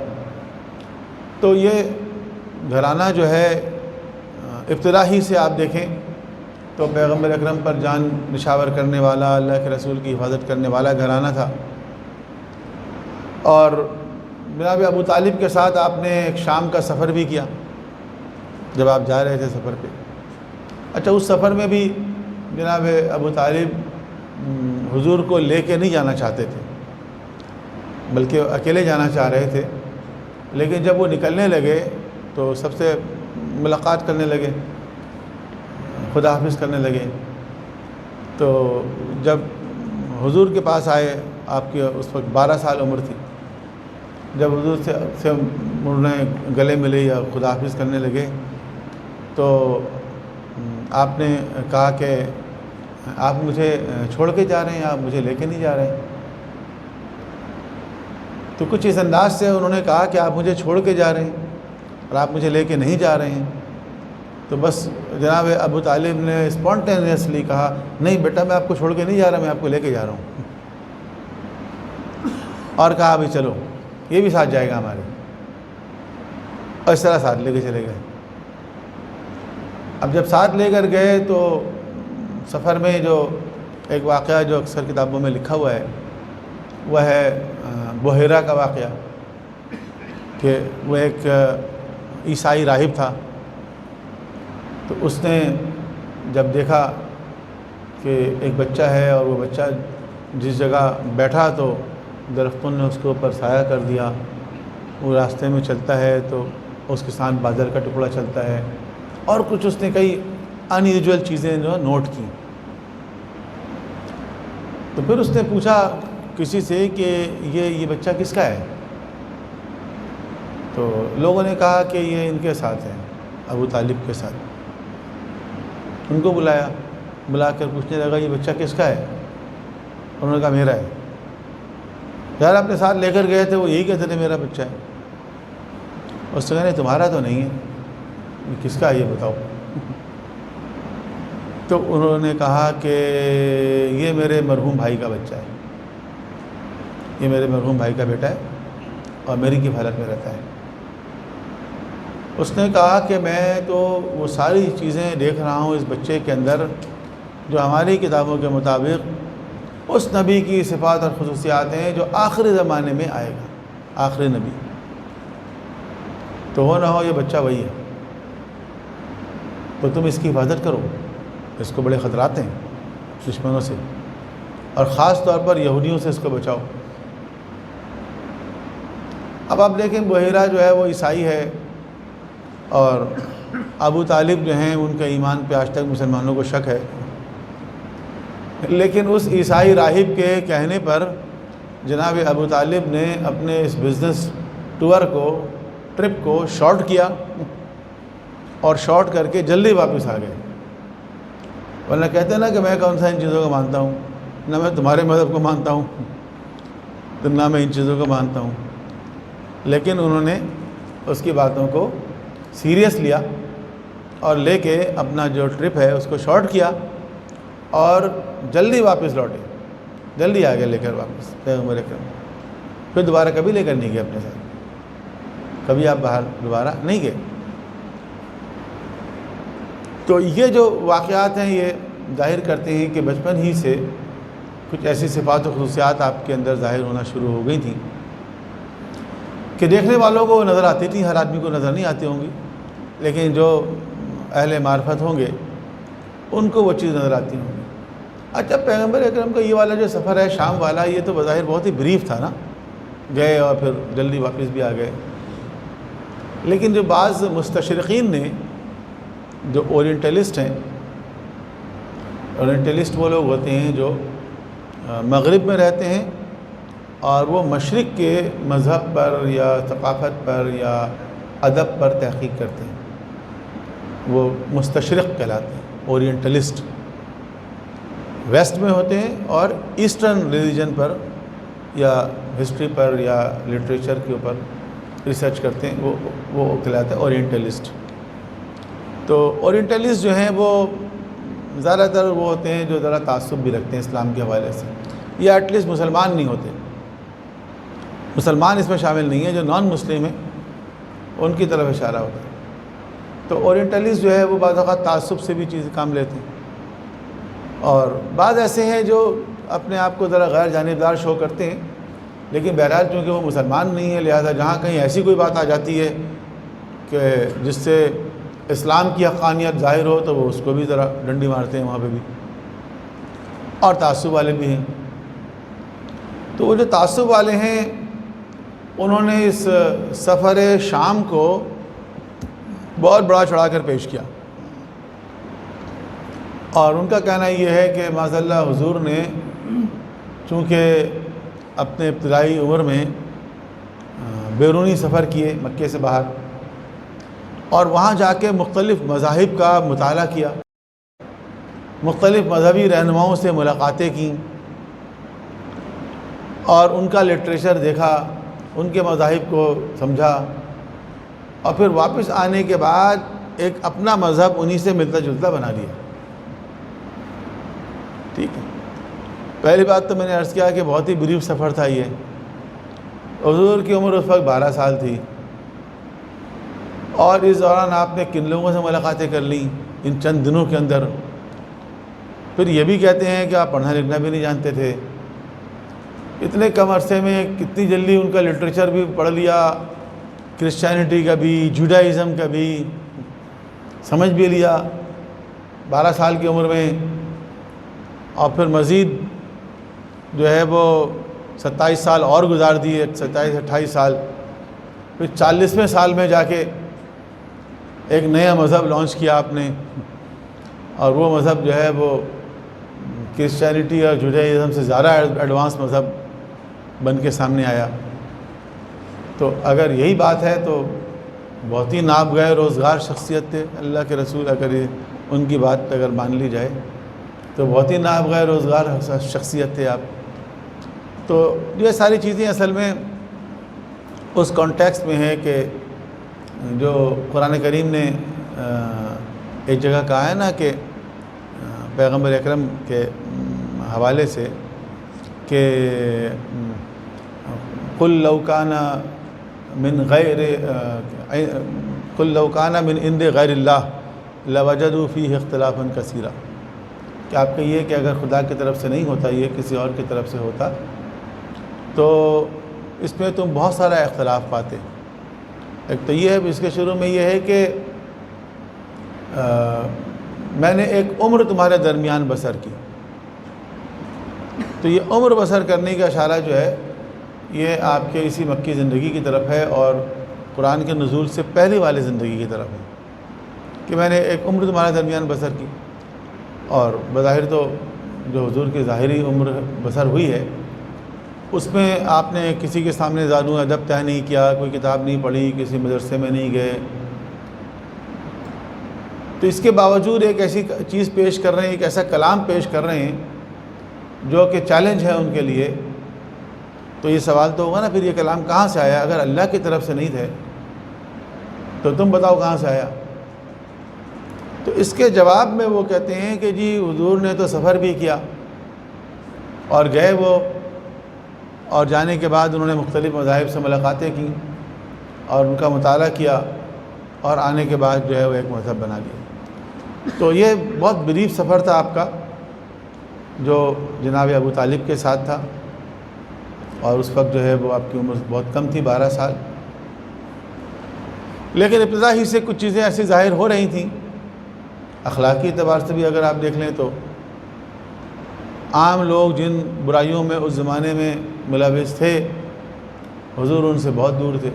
تو یہ گھرانہ جو ہے ابتدا ہی سے آپ دیکھیں تو پیغمبر اکرم پر جان نشاور کرنے والا، اللہ کے رسول کی حفاظت کرنے والا گھرانہ تھا۔ اور جناب ابو طالب کے ساتھ آپ نے ایک شام کا سفر بھی کیا جب آپ جا رہے تھے سفر پہ۔ اچھا، اس سفر میں بھی جناب ابو طالب حضور کو لے کے نہیں جانا چاہتے تھے، بلکہ اکیلے جانا چاہ رہے تھے، لیکن جب وہ نکلنے لگے تو سب سے ملاقات کرنے لگے، خدا حافظ کرنے لگے۔ تو جب حضور کے پاس آئے، آپ کی اس وقت 12 سال عمر تھی، جب حضور سے انہوں نے گلے ملے یا خدا حافظ کرنے لگے تو آپ نے کہا کہ آپ مجھے چھوڑ کے جا رہے ہیں، آپ مجھے لے کے نہیں جا رہے ہیں۔ تو کچھ اس انداز سے انہوں نے کہا کہ آپ مجھے چھوڑ کے جا رہے ہیں اور آپ مجھے لے کے نہیں جا رہے ہیں۔ تو بس جناب ابو طالب نے اسپونٹینیسلی کہا، نہیں بیٹا میں آپ کو چھوڑ کے نہیں جا رہا، میں آپ کو لے کے جا رہا ہوں، اور کہا ابھی چلو یہ بھی ساتھ جائے گا ہمارے، اور اس طرح ساتھ لے کے چلے گئے۔ اب جب ساتھ لے کر گئے تو سفر میں جو ایک واقعہ جو اکثر کتابوں میں لکھا ہوا ہے وہ ہے بحیرہ کا واقعہ، کہ وہ ایک عیسائی راہب تھا۔ تو اس نے جب دیکھا کہ ایک بچہ ہے اور وہ بچہ جس جگہ بیٹھا تو درختوں نے اس کے اوپر سایہ کر دیا، وہ راستے میں چلتا ہے تو اس کے ساتھ بازار کا ٹکڑا چلتا ہے، اور کچھ اس نے کئی ان یوزول چیزیں جو نوٹ کی۔ تو پھر اس نے پوچھا کسی سے کہ یہ بچہ کس کا ہے؟ تو لوگوں نے کہا کہ یہ ان کے ساتھ ہے، ابو طالب کے ساتھ۔ ان کو بلا کر پوچھنے لگا یہ بچہ کس کا ہے؟ انہوں نے کہا میرا ہے۔ یار اپنے ساتھ لے کر گئے تھے، وہ یہی کہتے تھے میرا بچہ ہے۔ اس سے کہنے تمہارا تو نہیں ہے، کس کا ہے یہ بتاؤ؟ تو انہوں نے کہا کہ یہ میرے مرحوم بھائی کا بچہ ہے، یہ میرے مرحوم بھائی کا بیٹا ہے اور میری کفالت میں رہتا ہے۔ اس نے کہا کہ میں تو وہ ساری چیزیں دیکھ رہا ہوں اس بچے کے اندر جو ہماری کتابوں کے مطابق اس نبی کی صفات اور خصوصیات ہیں جو آخری زمانے میں آئے گا، آخری نبی۔ تو ہو نہ ہو یہ بچہ وہی ہے۔ تو تم اس کی حفاظت کرو، اس کو بڑے خطرات ہیں دشمنوں سے، اور خاص طور پر یہودیوں سے اس کو بچاؤ۔ اب آپ دیکھیں بحیرہ جو ہے وہ عیسائی ہے، اور ابو طالب جو ہیں ان کا ایمان پہ آج تک مسلمانوں کو شک ہے، لیکن اس عیسائی راہب کے کہنے پر جناب ابو طالب نے اپنے اس بزنس ٹور کو، ٹرپ کو شارٹ کیا، اور شارٹ کر کے جلدی واپس آ گئے۔ ورنہ کہتے ہیں نا کہ میں کون سا ان چیزوں کو مانتا ہوں، نہ میں تمہارے مذہب کو مانتا ہوں، تو نہ میں ان چیزوں کو مانتا ہوں، لیکن انہوں نے اس کی باتوں کو سیریس لیا اور لے کے اپنا جو ٹرپ ہے اس کو شارٹ کیا اور جلدی واپس لوٹے، جلدی آ گئے لے کر واپس پیغمبر اکرم، پھر دوبارہ کبھی لے کر نہیں گئے اپنے ساتھ، کبھی آپ باہر دوبارہ نہیں گئے۔ تو یہ جو واقعات ہیں یہ ظاہر کرتے ہیں کہ بچپن ہی سے کچھ ایسی صفات و خصوصیات آپ کے اندر ظاہر ہونا شروع ہو گئی تھیں کہ دیکھنے والوں کو نظر آتی تھیں، ہر آدمی کو نظر نہیں آتی ہوں گی، لیکن جو اہل معرفت ہوں گے ان کو وہ چیز نظر آتی ہوں گی۔ اچھا، پیغمبر اکرم کا یہ والا جو سفر ہے شام والا، یہ تو بظاہر بہت ہی بریف تھا نا، گئے اور پھر جلدی واپس بھی آ گئے، لیکن جو بعض مستشرقین نے، جو اورینٹلسٹ ہیں، اورینٹلسٹ وہ لوگ ہوتے ہیں جو مغرب میں رہتے ہیں اور وہ مشرق کے مذہب پر یا ثقافت پر یا ادب پر تحقیق کرتے ہیں، وہ مستشرق کہلاتے ہیں، اورینٹلسٹ۔ ویسٹ میں ہوتے ہیں اور ایسٹرن ریلیجن پر یا ہسٹری پر یا لٹریچر کے اوپر ریسرچ کرتے ہیں، وہ کہلاتے ہیں اورینٹلسٹ۔ تو اورینٹلسٹ جو ہیں وہ زیادہ تر وہ ہوتے ہیں جو ذرا تعصب بھی رکھتے ہیں اسلام کے حوالے سے، یا ایٹ لیسٹ مسلمان نہیں ہوتے، مسلمان اس میں شامل نہیں ہیں، جو نان مسلم ہیں ان کی طرف اشارہ ہوتا ہے۔ تو اورینٹلسٹ جو ہے وہ بعض اوقات تعصب سے بھی چیز کام لیتے ہیں، اور بعض ایسے ہیں جو اپنے آپ کو ذرا غیر جانبدار شو کرتے ہیں، لیکن بہرحال چونکہ وہ مسلمان نہیں ہے لہذا جہاں کہیں ایسی کوئی بات آ جاتی ہے کہ جس سے اسلام کی حقانیت ظاہر ہو تو وہ اس کو بھی ذرا ڈنڈی مارتے ہیں وہاں پہ بھی، اور تعصب والے بھی ہیں۔ تو وہ جو تعصب والے ہیں انہوں نے اس سفر شام کو بہت بڑا چڑھا کر پیش کیا، اور ان کا کہنا یہ ہے کہ معاذ اللہ حضور نے چونکہ اپنے ابتدائی عمر میں بیرونی سفر کیے مکے سے باہر، اور وہاں جا کے مختلف مذاہب کا مطالعہ کیا، مختلف مذہبی رہنماؤں سے ملاقاتیں کیں، اور ان کا لٹریچر دیکھا، ان کے مذاہب کو سمجھا، اور پھر واپس آنے کے بعد ایک اپنا مذہب انہی سے ملتا جلتا بنا لیا۔ ٹھیک ہے، پہلی بات تو میں نے عرض کیا کہ بہت ہی بریف سفر تھا یہ، حضور کی عمر اس وقت 12 سال تھی، اور اس دوران آپ نے کن لوگوں سے ملاقاتیں کر لیں ان چند دنوں کے اندر۔ پھر یہ بھی کہتے ہیں کہ آپ پڑھنا لکھنا بھی نہیں جانتے تھے، اتنے کم عرصے میں کتنی جلدی ان کا لٹریچر بھی پڑھ لیا، کرسچینٹی کا بھی، جوڈائزم کا بھی سمجھ بھی لیا 12 سال کی عمر میں، اور پھر مزید جو ہے وہ 27 سال اور گزار دیے، 27-28 سال، پھر 40ویں سال میں جا کے ایک نیا مذہب لانچ کیا آپ نے، اور وہ مذہب جو ہے وہ کرسچینٹی اور جوڈائزم سے زیادہ ایڈوانس مذہب بن کے سامنے آیا۔ تو اگر یہی بات ہے تو بہت ہی ناب گئے روزگار شخصیت تھے اللہ کے رسول، اگر ان کی بات اگر مان لی جائے تو بہت ہی ناب گئے روزگار شخصیت تھے آپ۔ تو یہ ساری چیزیں اصل میں اس کانٹیکسٹ میں ہے کہ جو قرآن کریم نے ایک جگہ کہا ہے نا کہ پیغمبر اکرم کے حوالے سے کہ قل لو کان من عند غیر اللہ لوجدوا فیہ اختلافا کثیرا، کہ آپ کہیے کہ اگر خدا کی طرف سے نہیں ہوتا، یہ کسی اور کی طرف سے ہوتا تو اس میں تم بہت سارا اختلاف پاتے۔ ایک تو یہ ہے، اس کے شروع میں یہ ہے کہ میں نے ایک عمر تمہارے درمیان بسر کی. تو یہ عمر بسر کرنے کا اشارہ جو ہے یہ آپ کے اسی مکی زندگی کی طرف ہے اور قرآن کے نزول سے پہلے والی زندگی کی طرف ہے کہ میں نے ایک عمر تمہارے درمیان بسر کی. اور بظاہر تو جو حضور کی ظاہری عمر بسر ہوئی ہے اس میں آپ نے کسی کے سامنے زانو ادب طے نہیں کیا، کوئی کتاب نہیں پڑھی، کسی مدرسے میں نہیں گئے. تو اس کے باوجود ایک ایسی چیز پیش کر رہے ہیں، ایک ایسا کلام پیش کر رہے ہیں جو کہ چیلنج ہے ان کے لیے. تو یہ سوال تو ہوگا نا پھر یہ کلام کہاں سے آیا؟ اگر اللہ کی طرف سے نہیں تھے تو تم بتاؤ کہاں سے آیا؟ تو اس کے جواب میں وہ کہتے ہیں کہ جی حضور نے تو سفر بھی کیا اور گئے وہ، اور جانے کے بعد انہوں نے مختلف مذاہب سے ملاقاتیں کیں اور ان کا مطالعہ کیا اور آنے کے بعد جو ہے وہ ایک مذہب بنا لیا. تو یہ بہت بریف سفر تھا آپ کا جو جناب ابو طالب کے ساتھ تھا، اور اس وقت جو ہے وہ آپ کی عمر بہت کم تھی، 12 سال. لیکن ابتدا ہی سے کچھ چیزیں ایسی ظاہر ہو رہی تھیں. اخلاقی اعتبار سے بھی اگر آپ دیکھ لیں تو عام لوگ جن برائیوں میں اس زمانے میں ملوث تھے حضور ان سے بہت دور تھے.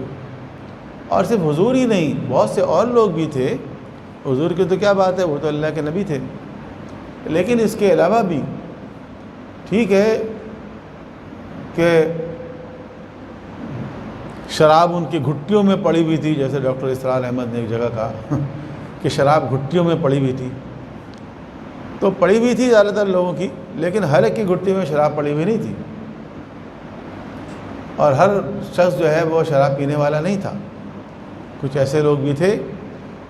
اور صرف حضور ہی نہیں، بہت سے اور لوگ بھی تھے. حضور کی تو کیا بات ہے، وہ تو اللہ کے نبی تھے. لیکن اس کے علاوہ بھی ٹھیک ہے کہ شراب ان کی گھٹیوں میں پڑی ہوئی تھی، جیسے ڈاکٹر اسرار احمد نے ایک جگہ کہا کہ شراب گھٹیوں میں پڑی ہوئی تھی. تو پڑی ہوئی تھی زیادہ تر لوگوں کی، لیکن ہر ایک کی گھٹی میں شراب پڑی ہوئی نہیں تھی، اور ہر شخص جو ہے وہ شراب پینے والا نہیں تھا. کچھ ایسے لوگ بھی تھے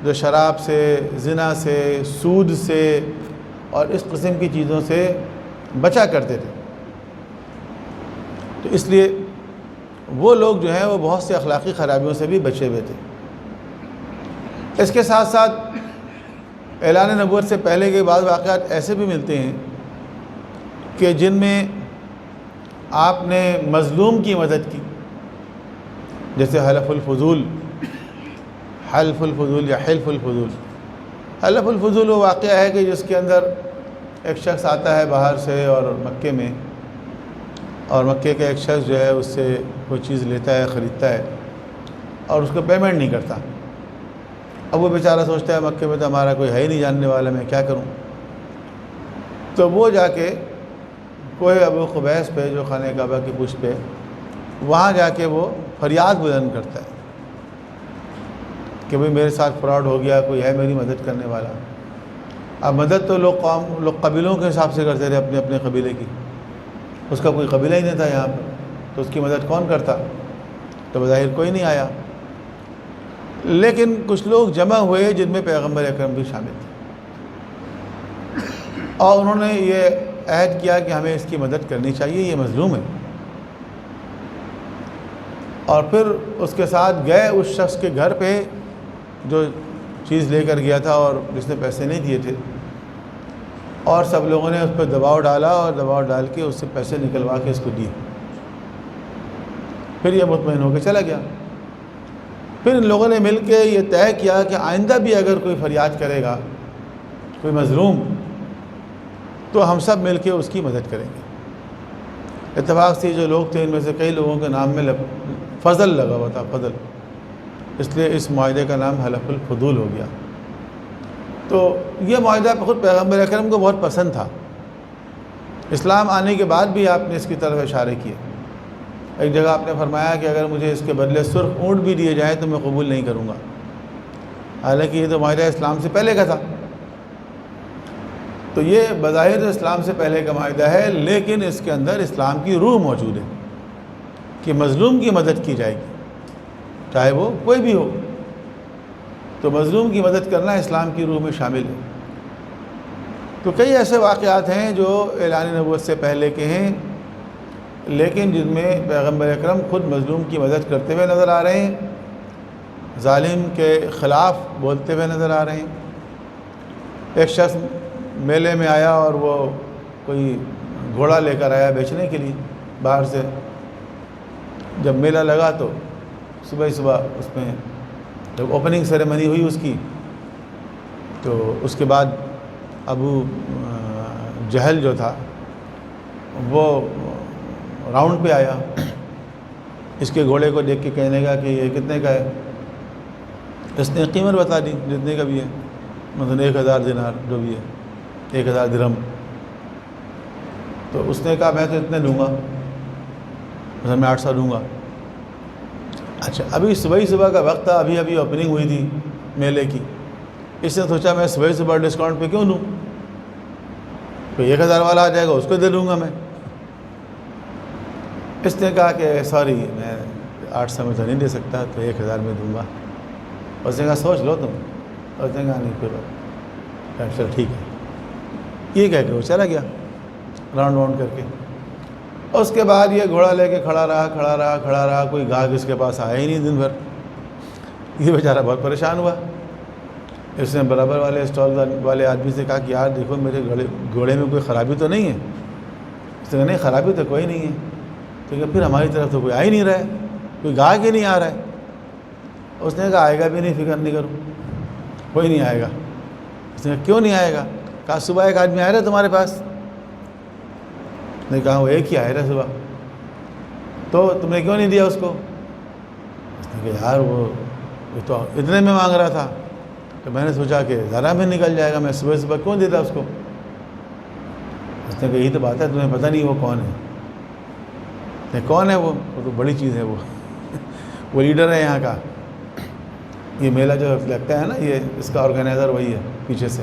جو شراب سے، زنا سے، سود سے اور اس قسم کی چیزوں سے بچا کرتے تھے. تو اس لیے وہ لوگ جو ہیں وہ بہت سے اخلاقی خرابیوں سے بھی بچے ہوئے تھے. اس کے ساتھ ساتھ اعلان نبوت سے پہلے کے بعض واقعات ایسے بھی ملتے ہیں کہ جن میں آپ نے مظلوم کی مدد کی، جیسے حلف الفضول یا حلف الفضول. حلف الفضول وہ واقعہ ہے کہ جس کے اندر ایک شخص آتا ہے باہر سے اور مکے میں، اور مکے کا ایک شخص جو ہے اس سے کوئی چیز لیتا ہے، خریدتا ہے اور اس کو پیمنٹ نہیں کرتا. اب وہ بیچارہ سوچتا ہے مکے میں تو ہمارا کوئی ہے ہی نہیں جاننے والا، میں کیا کروں؟ تو وہ جا کے کوئی ابو قبیس پہ جو خانہ کعبہ کی پشت پہ، وہاں جا کے وہ فریاد بلند کرتا ہے کہ بھئی میرے ساتھ فراڈ ہو گیا، کوئی ہے میری مدد کرنے والا. اب مدد تو لوگ قبیلوں کے حساب سے کرتے تھے، اپنے اپنے قبیلے کی. اس کا کوئی قبیلہ ہی نہیں تھا یہاں پر، تو اس کی مدد کون کرتا؟ تو بظاہر کوئی نہیں آیا. لیکن کچھ لوگ جمع ہوئے جن میں پیغمبر اکرم بھی شامل تھے، اور انہوں نے یہ عہد کیا کہ ہمیں اس کی مدد کرنی چاہیے، یہ مظلوم ہے. اور پھر اس کے ساتھ گئے اس شخص کے گھر پہ جو چیز لے کر گیا تھا اور جس نے پیسے نہیں دیے تھے، اور سب لوگوں نے اس پہ دباؤ ڈالا اور دباؤ ڈال کے اس سے پیسے نکلوا کے اس کو دیے. پھر یہ مطمئن ہو کے چلا گیا. پھر ان لوگوں نے مل کے یہ طے کیا کہ آئندہ بھی اگر کوئی فریاد کرے گا، کوئی مظلوم، تو ہم سب مل کے اس کی مدد کریں گے. اتفاق سے جو لوگ تھے ان میں سے کئی لوگوں کے نام میں فضل لگا ہوا تھا، فضل، اس لیے اس معاہدے کا نام حلف الفضول ہو گیا. تو یہ معاہدہ خود پیغمبر اکرم کو بہت پسند تھا. اسلام آنے کے بعد بھی آپ نے اس کی طرف اشارے کیے. ایک جگہ آپ نے فرمایا کہ اگر مجھے اس کے بدلے سرخ اونٹ بھی دیے جائیں تو میں قبول نہیں کروں گا. حالانکہ یہ تو معاہدہ اسلام سے پہلے کا تھا. تو یہ بظاہر اسلام سے پہلے کا معاہدہ ہے، لیکن اس کے اندر اسلام کی روح موجود ہے کہ مظلوم کی مدد کی جائے گی، چاہے وہ کوئی بھی ہو. تو مظلوم کی مدد کرنا اسلام کی روح میں شامل ہے. تو کئی ایسے واقعات ہیں جو اعلان نبوت سے پہلے کے ہیں، لیکن جن میں پیغمبر اکرم خود مظلوم کی مدد کرتے ہوئے نظر آ رہے ہیں، ظالم کے خلاف بولتے ہوئے نظر آ رہے ہیں. ایک شخص میلے میں آیا اور وہ کوئی گھوڑا لے کر آیا بیچنے کے لیے باہر سے. جب میلہ لگا تو صبح اس میں جب اوپننگ سیریمنی ہوئی اس کی، تو اس کے بعد ابو جہل جو تھا وہ راؤنڈ پہ آیا، اس کے گھوڑے کو دیکھ کے کہنے لگا کہ یہ کتنے کا ہے؟ اس نے قیمت بتا دی جتنے کا بھی ہے، مثلا 1000 دینار جو بھی ہے، 1000 درہم۔ تو اس نے کہا میں تو اتنے دوں گا، مثلا میں 800 دوں گا۔ اچھا، ابھی صبح کا وقت تھا، ابھی اوپننگ ہوئی تھی میلے کی، اس نے سوچا میں صبح ڈسکاؤنٹ پہ کیوں دوں، کوئی 1000 والا آ جائے گا اس کو دے دوں گا میں۔ اس نے کہا کہ سوری میں 800 میں تو نہیں دے سکتا، تو 1000 میں دوں گا۔ اس نے کہا سوچ لو تم، اس نے کہا نہیں کوئی بات، چل ٹھیک ہے، یہ کہہ کے وہ چلا گیا راؤنڈ کر کے۔ اس کے بعد یہ گھوڑا لے کے کھڑا رہا، کوئی گاہک اس کے پاس آیا ہی نہیں دن بھر۔ یہ بیچارہ بہت پریشان ہوا۔ اس نے برابر والے اسٹال والے آدمی سے کہا کہ یار دیکھو میرے گھوڑے میں کوئی خرابی تو نہیں ہے؟ اس نے کہا نہیں خرابی تو کوئی نہیں ہے۔ تو کہ پھر ہماری طرف تو کوئی آ ہی نہیں رہا ہے، کوئی گاہک ہی نہیں آ رہا ہے۔ اس نے کہا آئے گا بھی نہیں، فکر نہیں کرو، کوئی نہیں آئے گا۔ اس نے کہا کیوں نہیں آئے گا؟ کہا صبح ایک آدمی آیا رہا تمہارے پاس۔ نے کہا وہ ایک ہی آیا رہا صبح، تو تم نے کیوں نہیں دیا اس کو؟ اس نے کہا یار وہ تو اتنے میں مانگ رہا تھا، تو میں نے سوچا کہ ذرا میں نکل جائے گا، میں صبح کیوں دیتا اس کو؟ اس نے کہا یہی تو بات ہے، تمہیں پتہ نہیں وہ کون ہے۔ کون ہے وہ تو بڑی چیز ہے، وہ لیڈر ہے یہاں کا، یہ میلہ جو لگتا ہے نا، یہ اس کا آرگنائزر وہی ہے پیچھے سے۔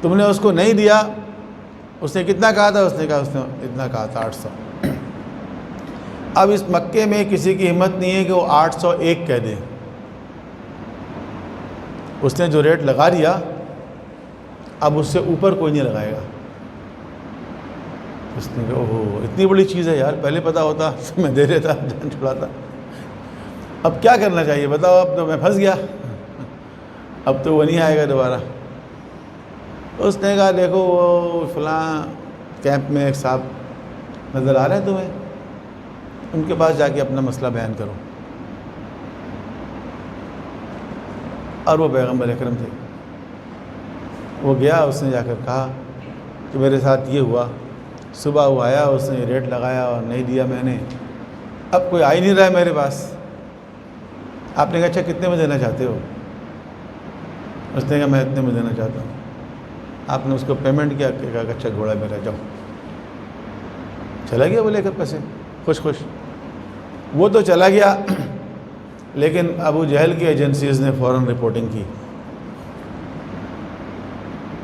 تم نے اس کو نہیں دیا۔ اس نے کتنا کہا تھا؟ اس نے اتنا کہا تھا 800۔ اب اس مکے میں کسی کی ہمت نہیں ہے کہ وہ 801 کہہ دے۔ اس نے جو ریٹ لگا دیا اب اس سے اوپر کوئی نہیں لگائے گا۔ اس نے کہا اوہ اتنی بڑی چیز ہے یار، پہلے پتہ ہوتا میں دے دیتا، جان چھڑاتا۔ اب کیا کرنا چاہیے بتاؤ؟ اب تو میں پھنس گیا، اب تو وہ نہیں آئے گا دوبارہ۔ اس نے کہا دیکھو وہ فلاں کیمپ میں ایک صاحب نظر آ رہے ہیں تمہیں، ان کے پاس جا کے اپنا مسئلہ بیان کرو۔ اور وہ پیغمبر اکرم تھے۔ وہ گیا، اس نے جا کر کہا کہ میرے ساتھ یہ ہوا، صبح وہ آیا، اس نے ریٹ لگایا اور نہیں دیا میں نے، اب کوئی آ ہی نہیں رہا ہے میرے پاس۔ آپ نے کہا اچھا کتنے میں دینا چاہتے ہو؟ اس نے کہا میں اتنے میں دینا چاہتا ہوں۔ آپ نے اس کو پیمنٹ کیا کہ کہا اچھا گھوڑا میرا جاؤ، چلا گیا وہ لے کر پیسے خوش۔ وہ تو چلا گیا، لیکن ابو جہل کی ایجنسیز نے فوراً رپورٹنگ کی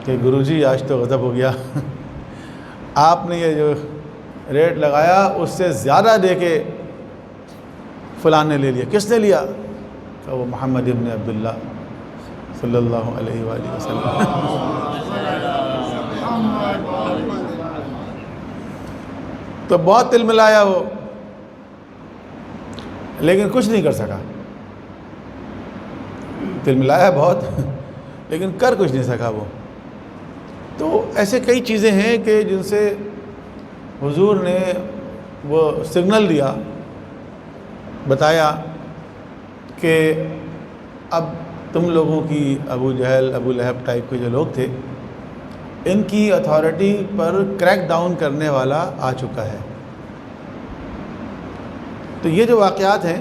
کہ گروجی آج تو غضب ہو گیا، آپ نے یہ جو ریٹ لگایا اس سے زیادہ دے کے فلان نے لے لیا۔ کس نے لیا؟ کہ وہ محمد ابن عبداللہ صلی اللہ علیہ وآلہ وسلم۔ تو بہت تل ملایا وہ، لیکن کچھ نہیں کر سکا۔ تل ملایا بہت لیکن کر کچھ نہیں سکا وہ۔ تو ایسے کئی چیزیں ہیں کہ جن سے حضور نے وہ سگنل دیا، بتایا کہ اب تم لوگوں کی ابو جہل ابو لہب ٹائپ کے جو لوگ تھے، ان کی اتھارٹی پر کریک ڈاؤن کرنے والا آ چکا ہے۔ تو یہ جو واقعات ہیں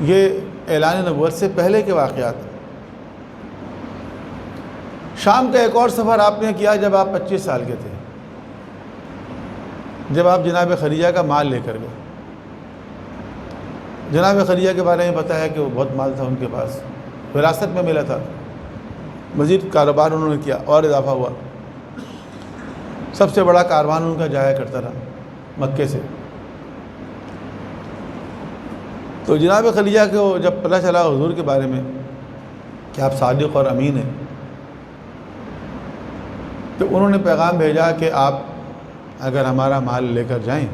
یہ اعلان نبوت سے پہلے کے واقعات ہیں۔ شام کا ایک اور سفر آپ نے کیا جب آپ 25 سال کے تھے، جب آپ جناب خدیجہ کا مال لے کر گئے۔ جناب خدیجہ کے بارے میں پتہ ہے کہ وہ بہت مال تھا ان کے پاس، وراثت میں ملا تھا، مزید کاروبار انہوں نے کیا اور اضافہ ہوا۔ سب سے بڑا کاروان ان کا جایا کرتا تھا مکے سے۔ تو جناب خدیجہ کو جب پتہ چلا حضور کے بارے میں کہ آپ صادق اور امین ہیں، تو انہوں نے پیغام بھیجا کہ آپ اگر ہمارا مال لے کر جائیں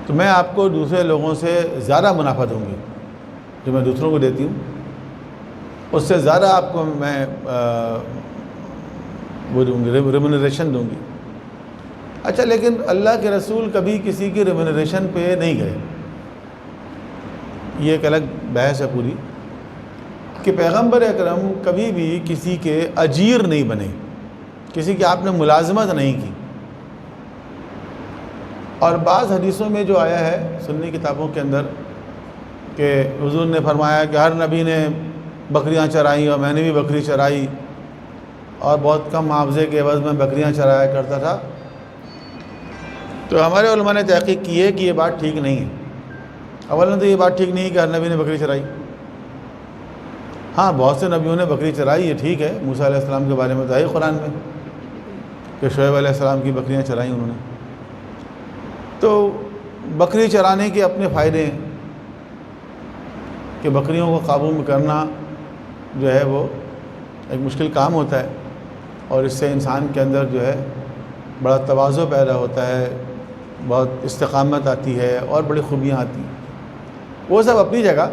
تو میں آپ کو دوسرے لوگوں سے زیادہ منافع دوں گی، جو میں دوسروں کو دیتی ہوں اس سے زیادہ آپ کو میں وہ دوں گی، ریمونریشن دوں گی۔ اچھا، لیکن اللہ کے رسول کبھی کسی کی ریمونریشن پہ نہیں گئے، یہ ایک الگ بحث ہے پوری۔ کہ پیغمبر اکرم کبھی بھی کسی کے اجیر نہیں بنے، کسی کی آپ نے ملازمت نہیں کی۔ اور بعض حدیثوں میں جو آیا ہے سنی کتابوں کے اندر کہ حضور نے فرمایا کہ ہر نبی نے بکریاں چرائیں اور میں نے بھی بکری چرائی، اور بہت کم معاوضے کے عوض میں بکریاں چرایا کرتا تھا۔ تو ہمارے علماء نے تحقیق کی ہے کہ یہ بات ٹھیک نہیں ہے۔ اولا تو یہ بات ٹھیک نہیں ہے کہ ہر نبی نے بکری چرائی۔ ہاں، بہت سے نبیوں نے بکری چرائی، یہ ٹھیک ہے۔ موسیٰ علیہ السلام کے بارے میں تو ہے قرآن میں کہ شعیب علیہ السلام کی بکریاں چرائیں انہوں نے۔ تو بکری چرانے کے اپنے فائدے ہیں کہ بکریوں کو قابو میں کرنا جو ہے وہ ایک مشکل کام ہوتا ہے، اور اس سے انسان کے اندر جو ہے بڑا تواضع پیدا ہوتا ہے، بہت استقامت آتی ہے اور بڑی خوبیاں آتی ہیں، وہ سب اپنی جگہ۔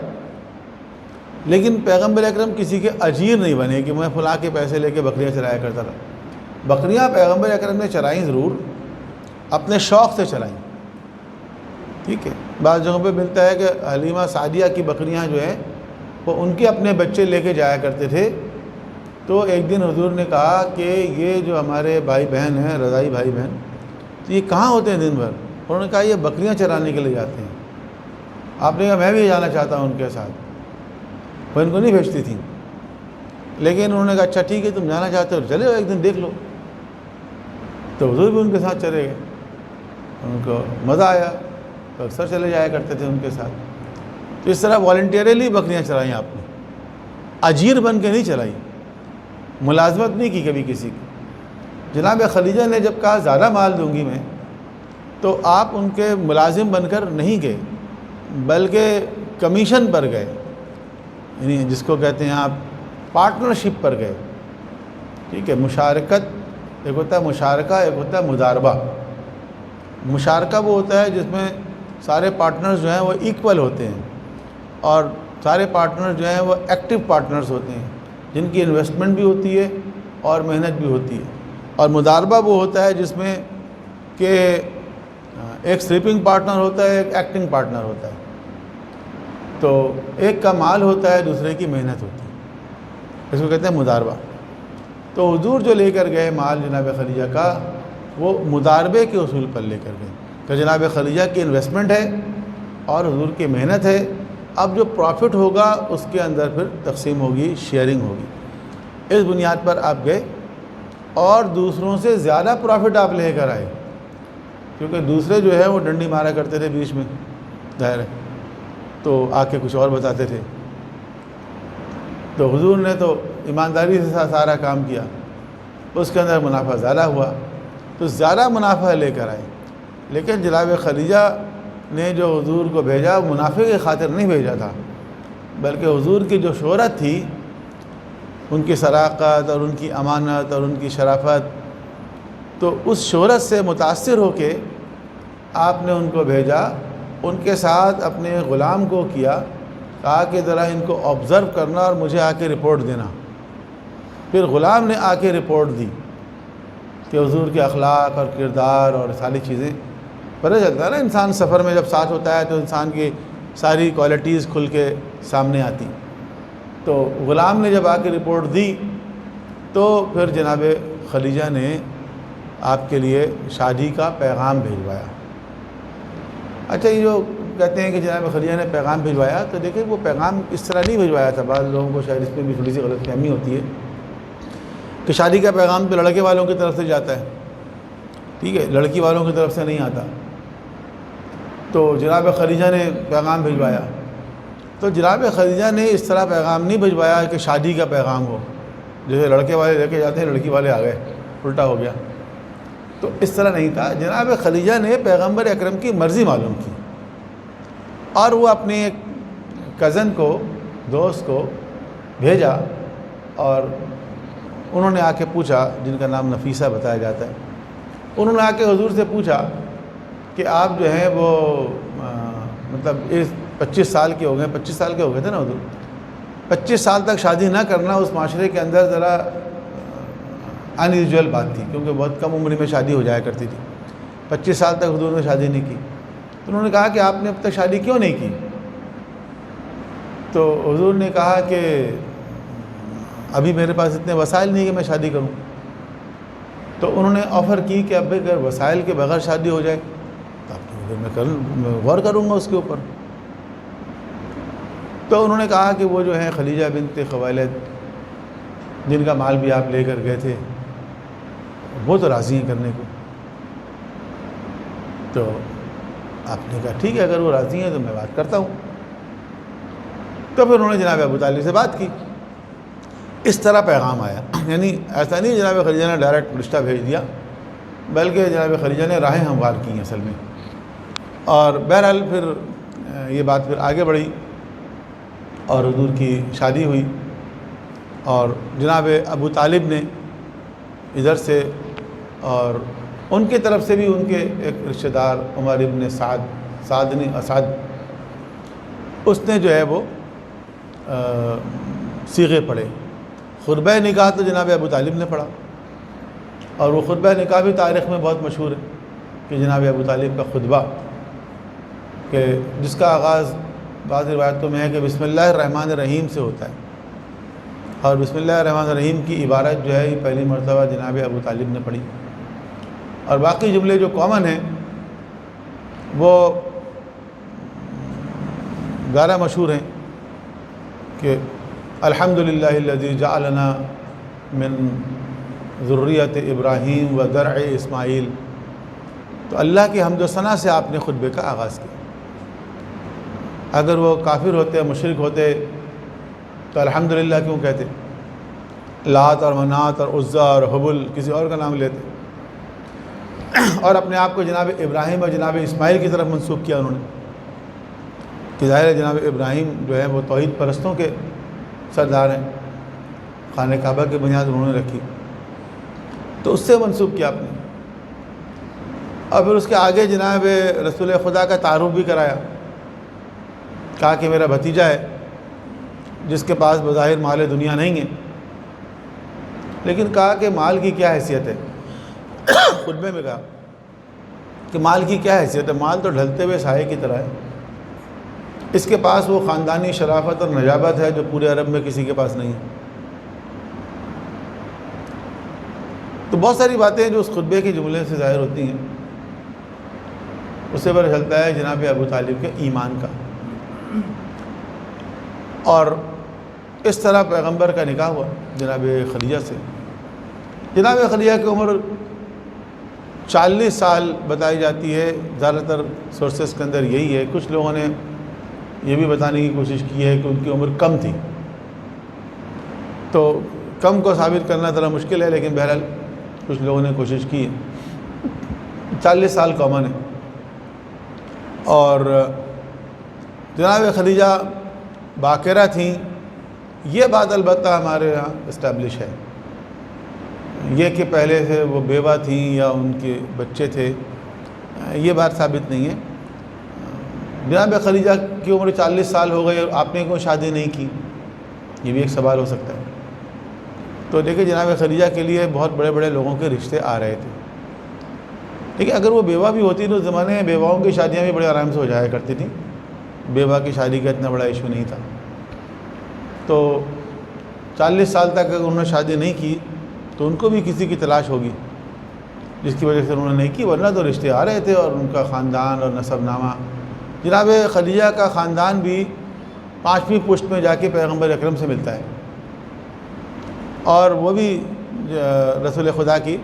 لیکن پیغمبر اکرم کسی کے اجیر نہیں بنے کہ میں فلاں کے پیسے لے کے بکریاں چرایا کرتا تھا۔ بکریاں پیغمبر اکرم نے چرائیں ضرور، اپنے شوق سے چرائیں، ٹھیک ہے۔ بعض جگہوں پہ ملتا ہے کہ حلیمہ سعدیہ کی بکریاں جو ہیں وہ ان کے اپنے بچے لے کے جایا کرتے تھے۔ تو ایک دن حضور نے کہا کہ یہ جو ہمارے بھائی بہن ہیں، رضائی بھائی بہن، تو یہ کہاں ہوتے ہیں دن بھر؟ انہوں نے کہا یہ بکریاں چرانے کے لیے جاتے ہیں۔ آپ نے کہا میں بھی جانا چاہتا ہوں ان کے ساتھ، وہ ان کو نہیں بھیجتی تھیں، لیکن انہوں نے کہا اچھا ٹھیک ہے تم جانا چاہتے ہو چلے ہو، ایک دن دیکھ لو۔ تو حضور بھی ان کے ساتھ چلے گئے، ان کو مزہ آیا، تو اکثر چلے جایا کرتے تھے ان کے ساتھ۔ تو اس طرح والنٹیئرلی بکریاں چرائیں آپ نے، اجیر بن کے نہیں چلائی، ملازمت نہیں کی کبھی کسی کی۔ جناب خدیجہ نے جب کہا زیادہ مال دوں گی میں، تو آپ ان کے ملازم بن کر نہیں گئے بلکہ کمیشن پر گئے، یعنی جس کو کہتے ہیں آپ پارٹنرشپ پر گئے، ٹھیک ہے۔ مشارکت ایک ہوتا ہے مشارکہ، ایک ہوتا ہے مضاربہ۔ مشارکہ وہ ہوتا ہے جس میں سارے پارٹنرز جو ہیں وہ ایکول ہوتے ہیں، اور سارے پارٹنر جو ہیں وہ ایکٹیو پارٹنرز ہوتے ہیں جن کی انویسٹمنٹ بھی ہوتی ہے اور محنت بھی ہوتی ہے۔ اور مضاربہ وہ ہوتا ہے جس میں کہ ایک سلیپنگ پارٹنر ہوتا ہے، ایک ایکٹنگ پارٹنر ہوتا ہے، تو ایک کا مال ہوتا ہے، دوسرے کی محنت ہوتی ہے، اس کو کہتے ہیں مضاربہ۔ تو حضور جو لے کر گئے مال جناب خدیجہ کا، وہ مضاربے کے اصول پر لے کر گئے کہ جناب خدیجہ کی انویسٹمنٹ ہے اور حضور کی محنت ہے، اب جو پروفٹ ہوگا اس کے اندر پھر تقسیم ہوگی، شیئرنگ ہوگی۔ اس بنیاد پر آپ گئے اور دوسروں سے زیادہ پروفٹ آپ لے کر آئے، کیونکہ دوسرے جو ہے وہ ڈنڈی مارا کرتے تھے بیچ میں، ظاہر ہے، تو آ کے کچھ اور بتاتے تھے۔ تو حضور نے تو ایمانداری سے سارا کام کیا، اس کے اندر منافع زیادہ ہوا تو زیادہ منافع لے کر آئے۔ لیکن جناب خدیجہ نے جو حضور کو بھیجا منافع کی خاطر نہیں بھیجا تھا، بلکہ حضور کی جو شہرت تھی، ان کی صداقت اور ان کی امانت اور ان کی شرافت، تو اس شہرت سے متاثر ہو کے آپ نے ان کو بھیجا، ان کے ساتھ اپنے غلام کو کیا، کہا کہ ذرا ان کو آبزرو کرنا اور مجھے آ کے رپورٹ دینا۔ پھر غلام نے آ کے رپورٹ دی کہ حضور کے اخلاق اور کردار اور ساری چیزیں پتہ چلتا ہے نا، انسان سفر میں جب ساتھ ہوتا ہے تو انسان کی ساری کوالٹیز کھل کے سامنے آتی۔ تو غلام نے جب آ کے رپورٹ دی تو پھر جناب خدیجہ نے آپ کے لیے شادی کا پیغام بھیجوایا۔ اچھا، یہ جو کہتے ہیں کہ جناب خدیجہ نے پیغام بھیجوایا، تو دیکھیں وہ پیغام اس طرح نہیں بھیجوایا تھا۔ بعض لوگوں کو شاید اس میں بھی تھوڑی سی غلط فہمی ہوتی ہے کہ شادی کا پیغام تو لڑکے والوں کی طرف سے جاتا ہے، ٹھیک ہے، لڑکی والوں کی طرف سے نہیں آتا۔ تو جناب خدیجہ نے پیغام بھیجوایا، تو جناب خدیجہ نے اس طرح پیغام نہیں بھیجوایا کہ شادی کا پیغام ہو، جیسے لڑکے والے لے کے جاتے ہیں لڑکی والے آ گئے، الٹا ہو گیا۔ تو اس طرح نہیں تھا، جناب خدیجہ نے پیغمبر اکرم کی مرضی معلوم کی، اور وہ اپنے ایک کزن کو، دوست کو بھیجا، اور انہوں نے آ کے پوچھا، جن کا نام نفیسہ بتایا جاتا ہے، انہوں نے آ کے حضور سے پوچھا کہ آپ جو ہیں وہ مطلب اس 25 سال کے ہو گئے، 25 سال کے ہو گئے تھے نا حضور، 25 سال تک شادی نہ کرنا اس معاشرے کے اندر ذرا ان یوزول بات تھی، کیونکہ بہت کم عمر میں شادی ہو جایا کرتی تھی۔ 25 سال تک حضور نے شادی نہیں کی، تو انہوں نے کہا کہ آپ نے اب تک شادی کیوں نہیں کی؟ تو حضور نے کہا کہ ابھی میرے پاس اتنے وسائل نہیں کہ میں شادی کروں. تو انہوں نے آفر کی کہ اب اگر وسائل کے بغیر شادی ہو جائے تو میں غور کروں گا اس کے اوپر. تو انہوں نے کہا کہ وہ جو ہیں خدیجہ بنت خویلد جن کا مال بھی آپ لے کر گئے تھے وہ تو راضی ہیں کرنے کو. تو آپ نے کہا ٹھیک ہے اگر وہ راضی ہیں تو میں بات کرتا ہوں. تو پھر انہوں نے جناب ابو طالب سے بات کی. اس طرح پیغام آیا. یعنی ایسا نہیں جناب خدیجہ نے ڈائریکٹ رشتہ بھیج دیا بلکہ جناب خدیجہ نے راہیں ہموار کی ہیں اصل میں. اور بہرحال پھر یہ بات پھر آگے بڑھی اور حضور کی شادی ہوئی. اور جناب ابو طالب نے ادھر سے اور ان کی طرف سے بھی ان کے ایک رشتہ دار عمر ابن اسعد اس نے جو ہے وہ صیغے پڑھے. خطبہ نکاح تو جناب ابو طالب نے پڑھا اور وہ خطبہ نکاح بھی تاریخ میں بہت مشہور ہے کہ جناب ابو طالب کا خطبہ کہ جس کا آغاز بعض روایتوں میں ہے کہ بسم اللہ الرحمن الرحیم سے ہوتا ہے. اور بسم اللہ الرحمن الرحیم کی عبارت جو ہے یہ پہلی مرتبہ جناب ابو طالب نے پڑھی. اور باقی جملے جو کامن ہیں وہ گارہ مشہور ہیں کہ الحمدللہ الذی جعلنا من ذریت ابراہیم و ذرع اسماعیل. تو اللہ کی حمد و ثنا سے آپ نے خطبے کا آغاز کیا. اگر وہ کافر ہوتے مشرک ہوتے تو الحمدللہ کیوں کہتے؟ لات اور منات اور عزیٰ اور حبل کسی اور کا نام لیتے اور اپنے آپ کو جناب ابراہیم اور جناب اسماعیل کی طرف منسوب کیا انہوں نے کہ ظاہر ہے جناب ابراہیم جو ہے وہ توحید پرستوں کے سردار ہیں. خانہ کعبہ کی بنیاد انہوں نے رکھی تو اس سے منسوب کیا آپ نے. اور پھر اس کے آگے جناب رسول خدا کا تعارف بھی کرایا. کہا کہ میرا بھتیجا ہے جس کے پاس بظاہر مال دنیا نہیں ہے لیکن کہا کہ مال کی کیا حیثیت ہے. خطبے میں کہا کہ مال کی کیا حیثیت ہے, مال تو ڈھلتے ہوئے سائے کی طرح ہے. اس کے پاس وہ خاندانی شرافت اور نجابت ہے جو پورے عرب میں کسی کے پاس نہیں ہے. تو بہت ساری باتیں جو اس خطبے کے جملے سے ظاہر ہوتی ہیں اس سے پتہ چلتا ہے جناب ابو طالب کے ایمان کا. اور اس طرح پیغمبر کا نکاح ہوا جناب خدیجہ سے. جناب خدیجہ کی عمر 40 سال بتائی جاتی ہے. زیادہ تر سورسز کے اندر یہی ہے. کچھ لوگوں نے یہ بھی بتانے کی کوشش کی ہے کہ ان کی عمر کم تھی. تو کم کو ثابت کرنا ذرا مشکل ہے لیکن بہرحال کچھ لوگوں نے کوشش کی ہے. 40 سال کامن ہے. اور جناب خدیجہ باقرہ تھیں یہ بات البتہ ہمارے یہاں اسٹیبلش ہے. یہ کہ پہلے سے وہ بیوہ تھیں یا ان کے بچے تھے یہ بات ثابت نہیں ہے. جناب خدیجہ کی عمر 40 سال ہو گئی اور آپ نے کیوں شادی نہیں کی یہ بھی ایک سوال ہو سکتا ہے. تو دیکھیں جناب خدیجہ کے لیے بہت بڑے بڑے لوگوں کے رشتے آ رہے تھے لیکن اگر وہ بیوہ بھی ہوتی تو اس زمانے میں بیواؤں کی شادیاں بھی بڑے آرام سے ہو جایا کرتی تھیں. بیوہ کی شادی کا اتنا بڑا ایشو نہیں تھا. تو 40 سال تک اگر انہوں نے شادی نہیں کی تو ان کو بھی کسی کی تلاش ہوگی جس کی وجہ سے انہوں نے نہیں کی, ورنہ تو رشتے آ رہے تھے اور ان کا خاندان اور نسب نامہ. جناب خدیجہ کا خاندان بھی 5ویں پشت میں جا کے پیغمبر اکرم سے ملتا ہے اور وہ بھی رسول خدا کی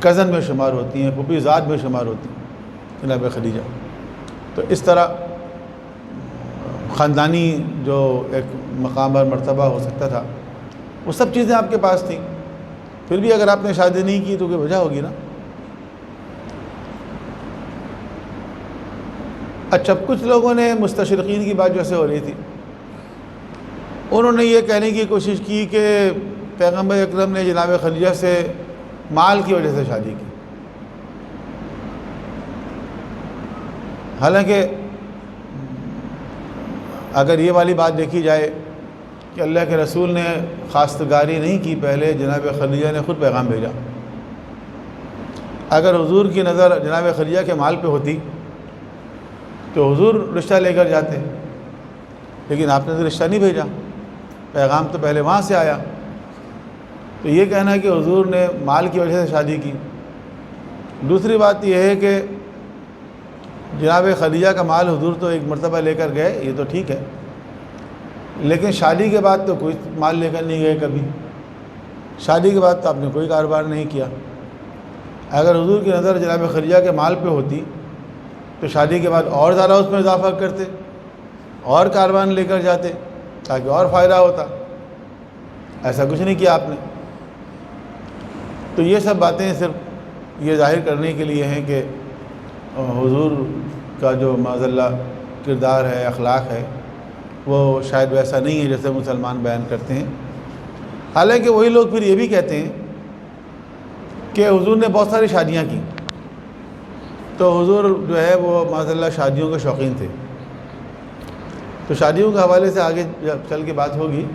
کزن میں شمار ہوتی ہیں, پھوپھی ذات میں شمار ہوتی ہیں جناب خدیجہ. تو اس طرح خاندانی جو ایک مقام اور مرتبہ ہو سکتا تھا وہ سب چیزیں آپ کے پاس تھیں. پھر بھی اگر آپ نے شادی نہیں کی تو کوئی وجہ ہوگی نا. اچھا, کچھ لوگوں نے مستشرقین کی بات جیسے ہو رہی تھی انہوں نے یہ کہنے کی کوشش کی کہ پیغمبر اکرم نے جناب خدیجہ سے مال کی وجہ سے شادی کی. حالانکہ اگر یہ والی بات دیکھی جائے کہ اللہ کے رسول نے خواستگاری نہیں کی, پہلے جناب خدیجہ نے خود پیغام بھیجا. اگر حضور کی نظر جناب خدیجہ کے مال پہ ہوتی تو حضور رشتہ لے کر جاتے لیکن آپ نے تو رشتہ نہیں بھیجا. پیغام تو پہلے وہاں سے آیا۔ تو یہ کہنا کہ حضور نے مال کی وجہ سے شادی کی۔ دوسری بات یہ ہے کہ جناب خدیجہ کا مال حضور تو ایک مرتبہ لے کر گئے، یہ تو ٹھیک ہے، لیکن شادی کے بعد تو کوئی مال لے کر نہیں گئے کبھی۔ شادی کے بعد تو آپ نے کوئی کاروبار نہیں کیا۔ اگر حضور کی نظر جناب خدیجہ کے مال پہ ہوتی تو شادی کے بعد اور زیادہ اس میں اضافہ کرتے، اور کاروان لے کر جاتے تاکہ اور فائدہ ہوتا۔ ایسا کچھ نہیں کیا آپ نے۔ تو یہ سب باتیں صرف یہ ظاہر کرنے کے لیے ہیں کہ حضور کا جو معاذ اللہ کردار ہے، اخلاق ہے، وہ شاید ویسا نہیں ہے جیسے مسلمان بیان کرتے ہیں۔ حالانکہ وہی لوگ پھر یہ بھی کہتے ہیں کہ حضور نے بہت ساری شادیاں کی، تو حضور جو ہے وہ معاذ اللہ شادیوں کے شوقین تھے۔ تو شادیوں کے حوالے سے آگے چل کے بات ہوگی،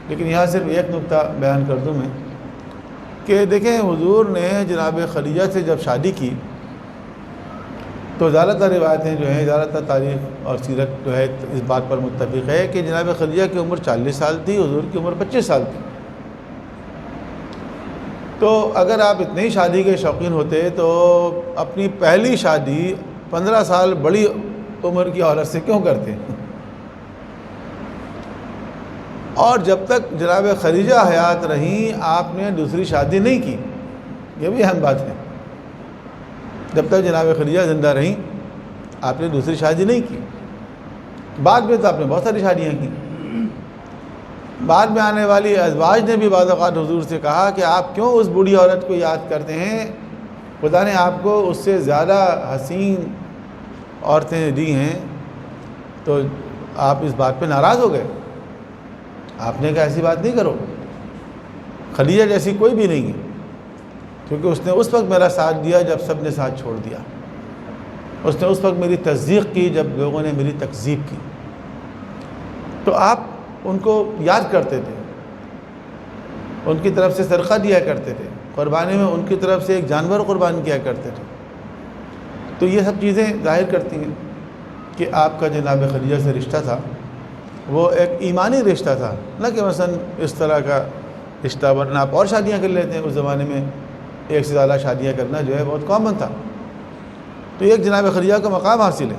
لیکن یہاں صرف ایک نقطہ بیان کر دوں میں کہ دیکھیں حضور نے جناب خدیجہ سے جب شادی کی تو زیادہ تر روایتیں جو ہیں، زیادہ تر تاریخ اور سیرت جو ہے اس بات پر متفق ہے کہ جناب خدیجہ کی عمر 40 سال تھی، حضور کی عمر 25 سال تھی۔ تو اگر آپ اتنی شادی کے شوقین ہوتے تو اپنی پہلی شادی 15 سال بڑی عمر کی عورت سے کیوں کرتے؟ اور جب تک جناب خدیجہ حیات رہیں آپ نے دوسری شادی نہیں کی، یہ بھی اہم بات ہے۔ جب تک جناب خدیجہ زندہ رہیں آپ نے دوسری شادی نہیں کی۔ بعد میں تو آپ نے بہت ساری شادیاں کی۔ بعد میں آنے والی ازواج نے بھی بعض اوقات حضور سے کہا کہ آپ کیوں اس بوڑھی عورت کو یاد کرتے ہیں، خدا نے آپ کو اس سے زیادہ حسین عورتیں دی ہیں، تو آپ اس بات پہ ناراض ہو گئے۔ آپ نے کہا ایسی بات نہیں کرو، خدیجہ جیسی کوئی بھی نہیں ہے، کیونکہ اس نے اس وقت میرا ساتھ دیا جب سب نے ساتھ چھوڑ دیا، اس نے اس وقت میری تصدیق کی جب لوگوں نے میری تکذیب کی۔ تو آپ ان کو یاد کرتے تھے، ان کی طرف سے صدقہ دیا کرتے تھے، قربانی میں ان کی طرف سے ایک جانور قربان کیا کرتے تھے۔ تو یہ سب چیزیں ظاہر کرتی ہیں کہ آپ کا جناب خدیجہ سے رشتہ تھا وہ ایک ایمانی رشتہ تھا، نہ کہ مثلا اس طرح کا رشتہ، ورنہ آپ اور شادیاں کر لیتے ہیں۔ اس زمانے میں ایک سے زیادہ شادیاں کرنا جو ہے بہت کامن تھا۔ تو ایک جناب خدیجہ کا مقام حاصل ہے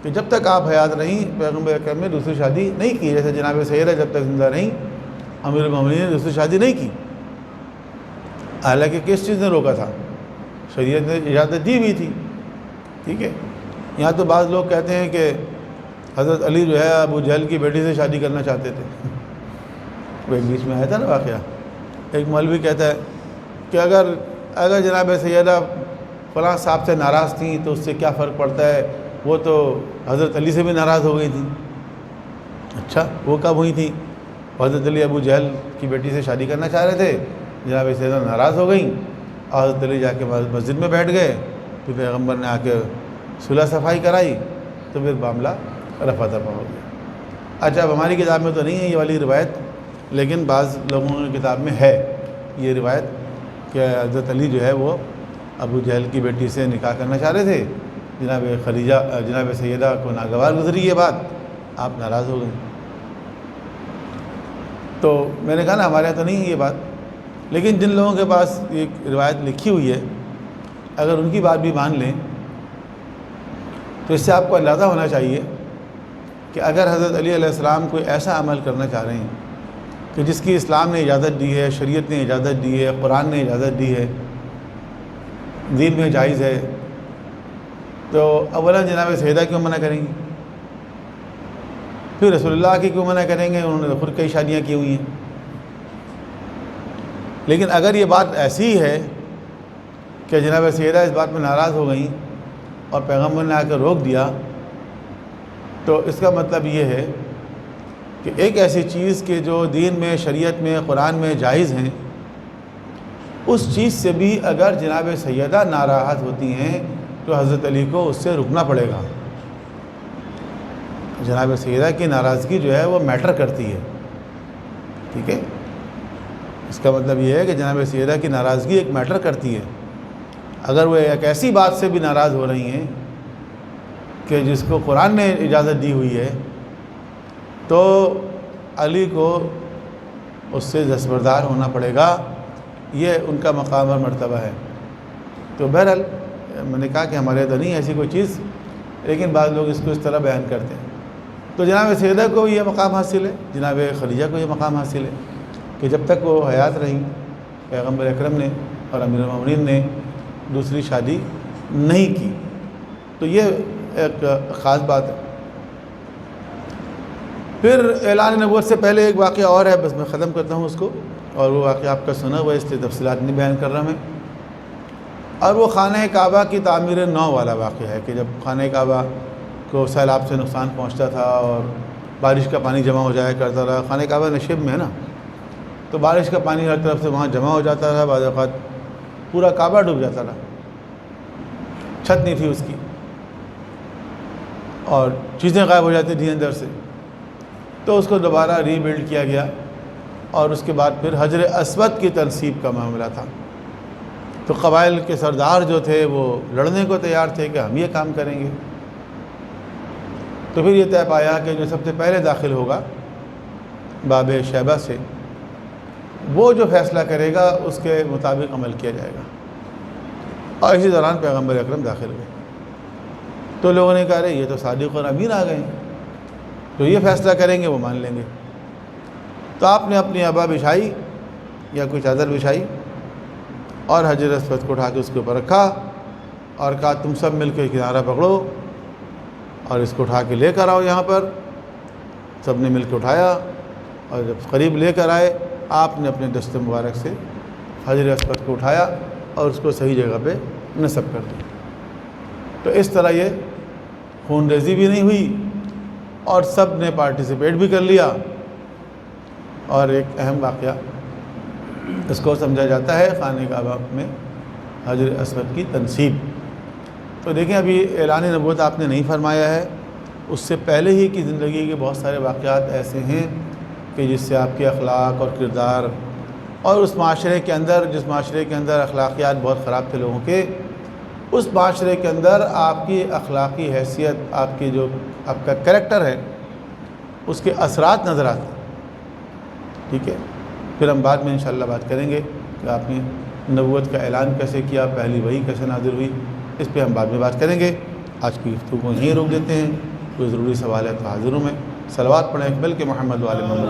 کہ جب تک آپ حیات رہیں پیغمبر اکرم نے دوسری شادی نہیں کی، جیسے جناب سیدہ جب تک زندہ رہیں امیر المومنین نے دوسری شادی نہیں کی۔ حالانکہ کس چیز نے روکا تھا؟ شریعت نے اجازت دی ہوئی تھی، ٹھیک ہے۔ یہاں تو بعض لوگ کہتے ہیں کہ حضرت علی جو ہے ابو جہل کی بیٹی سے شادی کرنا چاہتے تھے۔ وہ ایک بیچ میں آیا تھا نا واقعہ، ایک مولوی کہتا ہے کہ اگر جناب سیدہ فلاں صاحب سے ناراض تھیں تو اس سے کیا فرق پڑتا ہے، وہ تو حضرت علی سے بھی ناراض ہو گئی تھیں۔ اچھا وہ کب ہوئی تھیں؟ حضرت علی ابو جہل کی بیٹی سے شادی کرنا چاہ رہے تھے، جناب سیدہ ناراض ہو گئیں اور حضرت علی جا کے مسجد میں بیٹھ گئے، پھر پیغمبر نے آ کے صلح صفائی کرائی، تو پھر معاملہ رفع دفع ہو گیا۔ اچھا اب ہماری کتاب میں تو نہیں ہے یہ والی روایت، لیکن بعض لوگوں کی کتاب میں ہے یہ روایت کہ حضرت علی جو ہے وہ ابو جہل کی بیٹی سے نکاح کرنا چاہ رہے تھے، جناب سیدہ کو ناگوار گزری یہ بات، آپ ناراض ہو گئے۔ تو میں نے کہا نا ہمارے یہاں تو نہیں ہے یہ بات، لیکن جن لوگوں کے پاس ایک روایت لکھی ہوئی ہے اگر ان کی بات بھی مان لیں تو اس سے آپ کو اندازہ ہونا چاہیے کہ اگر حضرت علی علیہ السلام کوئی ایسا عمل کرنا چاہ رہے ہیں کہ جس کی اسلام نے اجازت دی ہے، شریعت نے اجازت دی ہے، قرآن نے اجازت دی ہے، دین میں جائز ہے، تو اولا جناب سیدہ کیوں منع کریں گے؟ پھر رسول اللہ کی کیوں منع کریں گے؟ انہوں نے تو خود کئی شادیاں کی ہوئی ہیں۔ لیکن اگر یہ بات ایسی ہے کہ جناب سیدہ اس بات میں ناراض ہو گئیں اور پیغمبر نے آ کر روک دیا، تو اس کا مطلب یہ ہے کہ ایک ایسی چیز کہ جو دین میں، شریعت میں، قرآن میں جائز ہیں، اس چیز سے بھی اگر جناب سیدہ ناراحت ہوتی ہیں تو حضرت علی کو اس سے رکنا پڑے گا۔ جناب سیدہ کی ناراضگی جو ہے وہ میٹر کرتی ہے، ٹھیک ہے۔ اس کا مطلب یہ ہے کہ جناب سیدہ کی ناراضگی ایک میٹر کرتی ہے۔ اگر وہ ایک ایسی بات سے بھی ناراض ہو رہی ہیں کہ جس کو قرآن نے اجازت دی ہوئی ہے، تو علی کو اس سے دستبردار ہونا پڑے گا، یہ ان کا مقام اور مرتبہ ہے۔ تو بہرحال میں نے کہا کہ ہمارے ادھر نہیں ایسی کوئی چیز، لیکن بعض لوگ اس کو اس طرح بیان کرتے ہیں۔ تو جناب سیدہ کو یہ مقام حاصل ہے، جناب خدیجہ کو یہ مقام حاصل ہے کہ جب تک وہ حیات رہیں پیغمبر اکرم نے اور امیر المومنین نے دوسری شادی نہیں کی۔ تو یہ ایک خاص بات ہے۔ پھر اعلان نبوت سے پہلے ایک واقعہ اور ہے، بس میں ختم کرتا ہوں اس کو، اور وہ واقعہ آپ کا سنا ہوا ہے، اس لیے تفصیلات نہیں بیان کر رہا میں۔ اور وہ خانہ کعبہ کی تعمیر نو والا واقعہ ہے کہ جب خانہ کعبہ کو سیلاب سے نقصان پہنچتا تھا اور بارش کا پانی جمع ہو جایا کرتا رہا۔ خانہ کعبہ نشیب میں ہے نا، تو بارش کا پانی ہر طرف سے وہاں جمع ہو جاتا رہا، بعض اوقات پورا کعبہ ڈوب جاتا رہا، چھت نہیں تھی اس کی، اور چیزیں غائب ہو جاتی تھیں اندر سے۔ تو اس کو دوبارہ ری بلڈ کیا گیا، اور اس کے بعد پھر حجر اسود کی تنصیب کا معاملہ تھا۔ تو قبائل کے سردار جو تھے وہ لڑنے کو تیار تھے کہ ہم یہ کام کریں گے۔ تو پھر یہ طے پایا کہ جو سب سے پہلے داخل ہوگا باب شیبہ سے، وہ جو فیصلہ کرے گا اس کے مطابق عمل کیا جائے گا۔ اور اسی دوران پیغمبر اکرم داخل ہوئے۔ تو لوگوں نے کہا رہے یہ تو صادق اور امین آ گئے ہیں، جو یہ فیصلہ کریں گے وہ مان لیں گے۔ تو آپ نے اپنی عبا بچھائی یا کوئی چادر بچھائی اور حجر اسود کو اٹھا کے اس کے اوپر رکھا اور کہا تم سب مل کے کنارہ پکڑو اور اس کو اٹھا کے لے کر آؤ یہاں پر۔ سب نے مل کے اٹھایا، اور جب قریب لے کر آئے آپ نے اپنے دست مبارک سے حجر اسود کو اٹھایا اور اس کو صحیح جگہ پہ نصب کر دیا۔ تو اس طرح یہ خون ریزی بھی نہیں ہوئی اور سب نے پارٹیسپیٹ بھی کر لیا۔ اور ایک اہم واقعہ اس کو سمجھا جاتا ہے خانہ کعبہ میں حجر اسود کی تنصیب۔ تو دیکھیں ابھی اعلان نبوت آپ نے نہیں فرمایا ہے، اس سے پہلے ہی کی زندگی کے بہت سارے واقعات ایسے ہیں کہ جس سے آپ کے اخلاق اور کردار اور اس معاشرے کے اندر، جس معاشرے کے اندر اخلاقیات بہت خراب تھے لوگوں کے، اس معاشرے کے اندر آپ کی اخلاقی حیثیت، آپ کی جو آپ کا کریکٹر ہے، اس کے اثرات نظر آتے ہیں۔ ٹھیک ہے، پھر ہم بعد میں انشاءاللہ بات کریں گے کہ آپ نے نبوت کا اعلان کیسے کیا، پہلی وحی کیسے نازل ہوئی، اس پہ ہم بعد میں بات کریں گے۔ آج کی گفتگو کو یہیں روک دیتے ہیں، کوئی ضروری سوال ہے تو حاضر ہوں میں۔ صلوات پڑھیں اقبال کے محمد والے محمد۔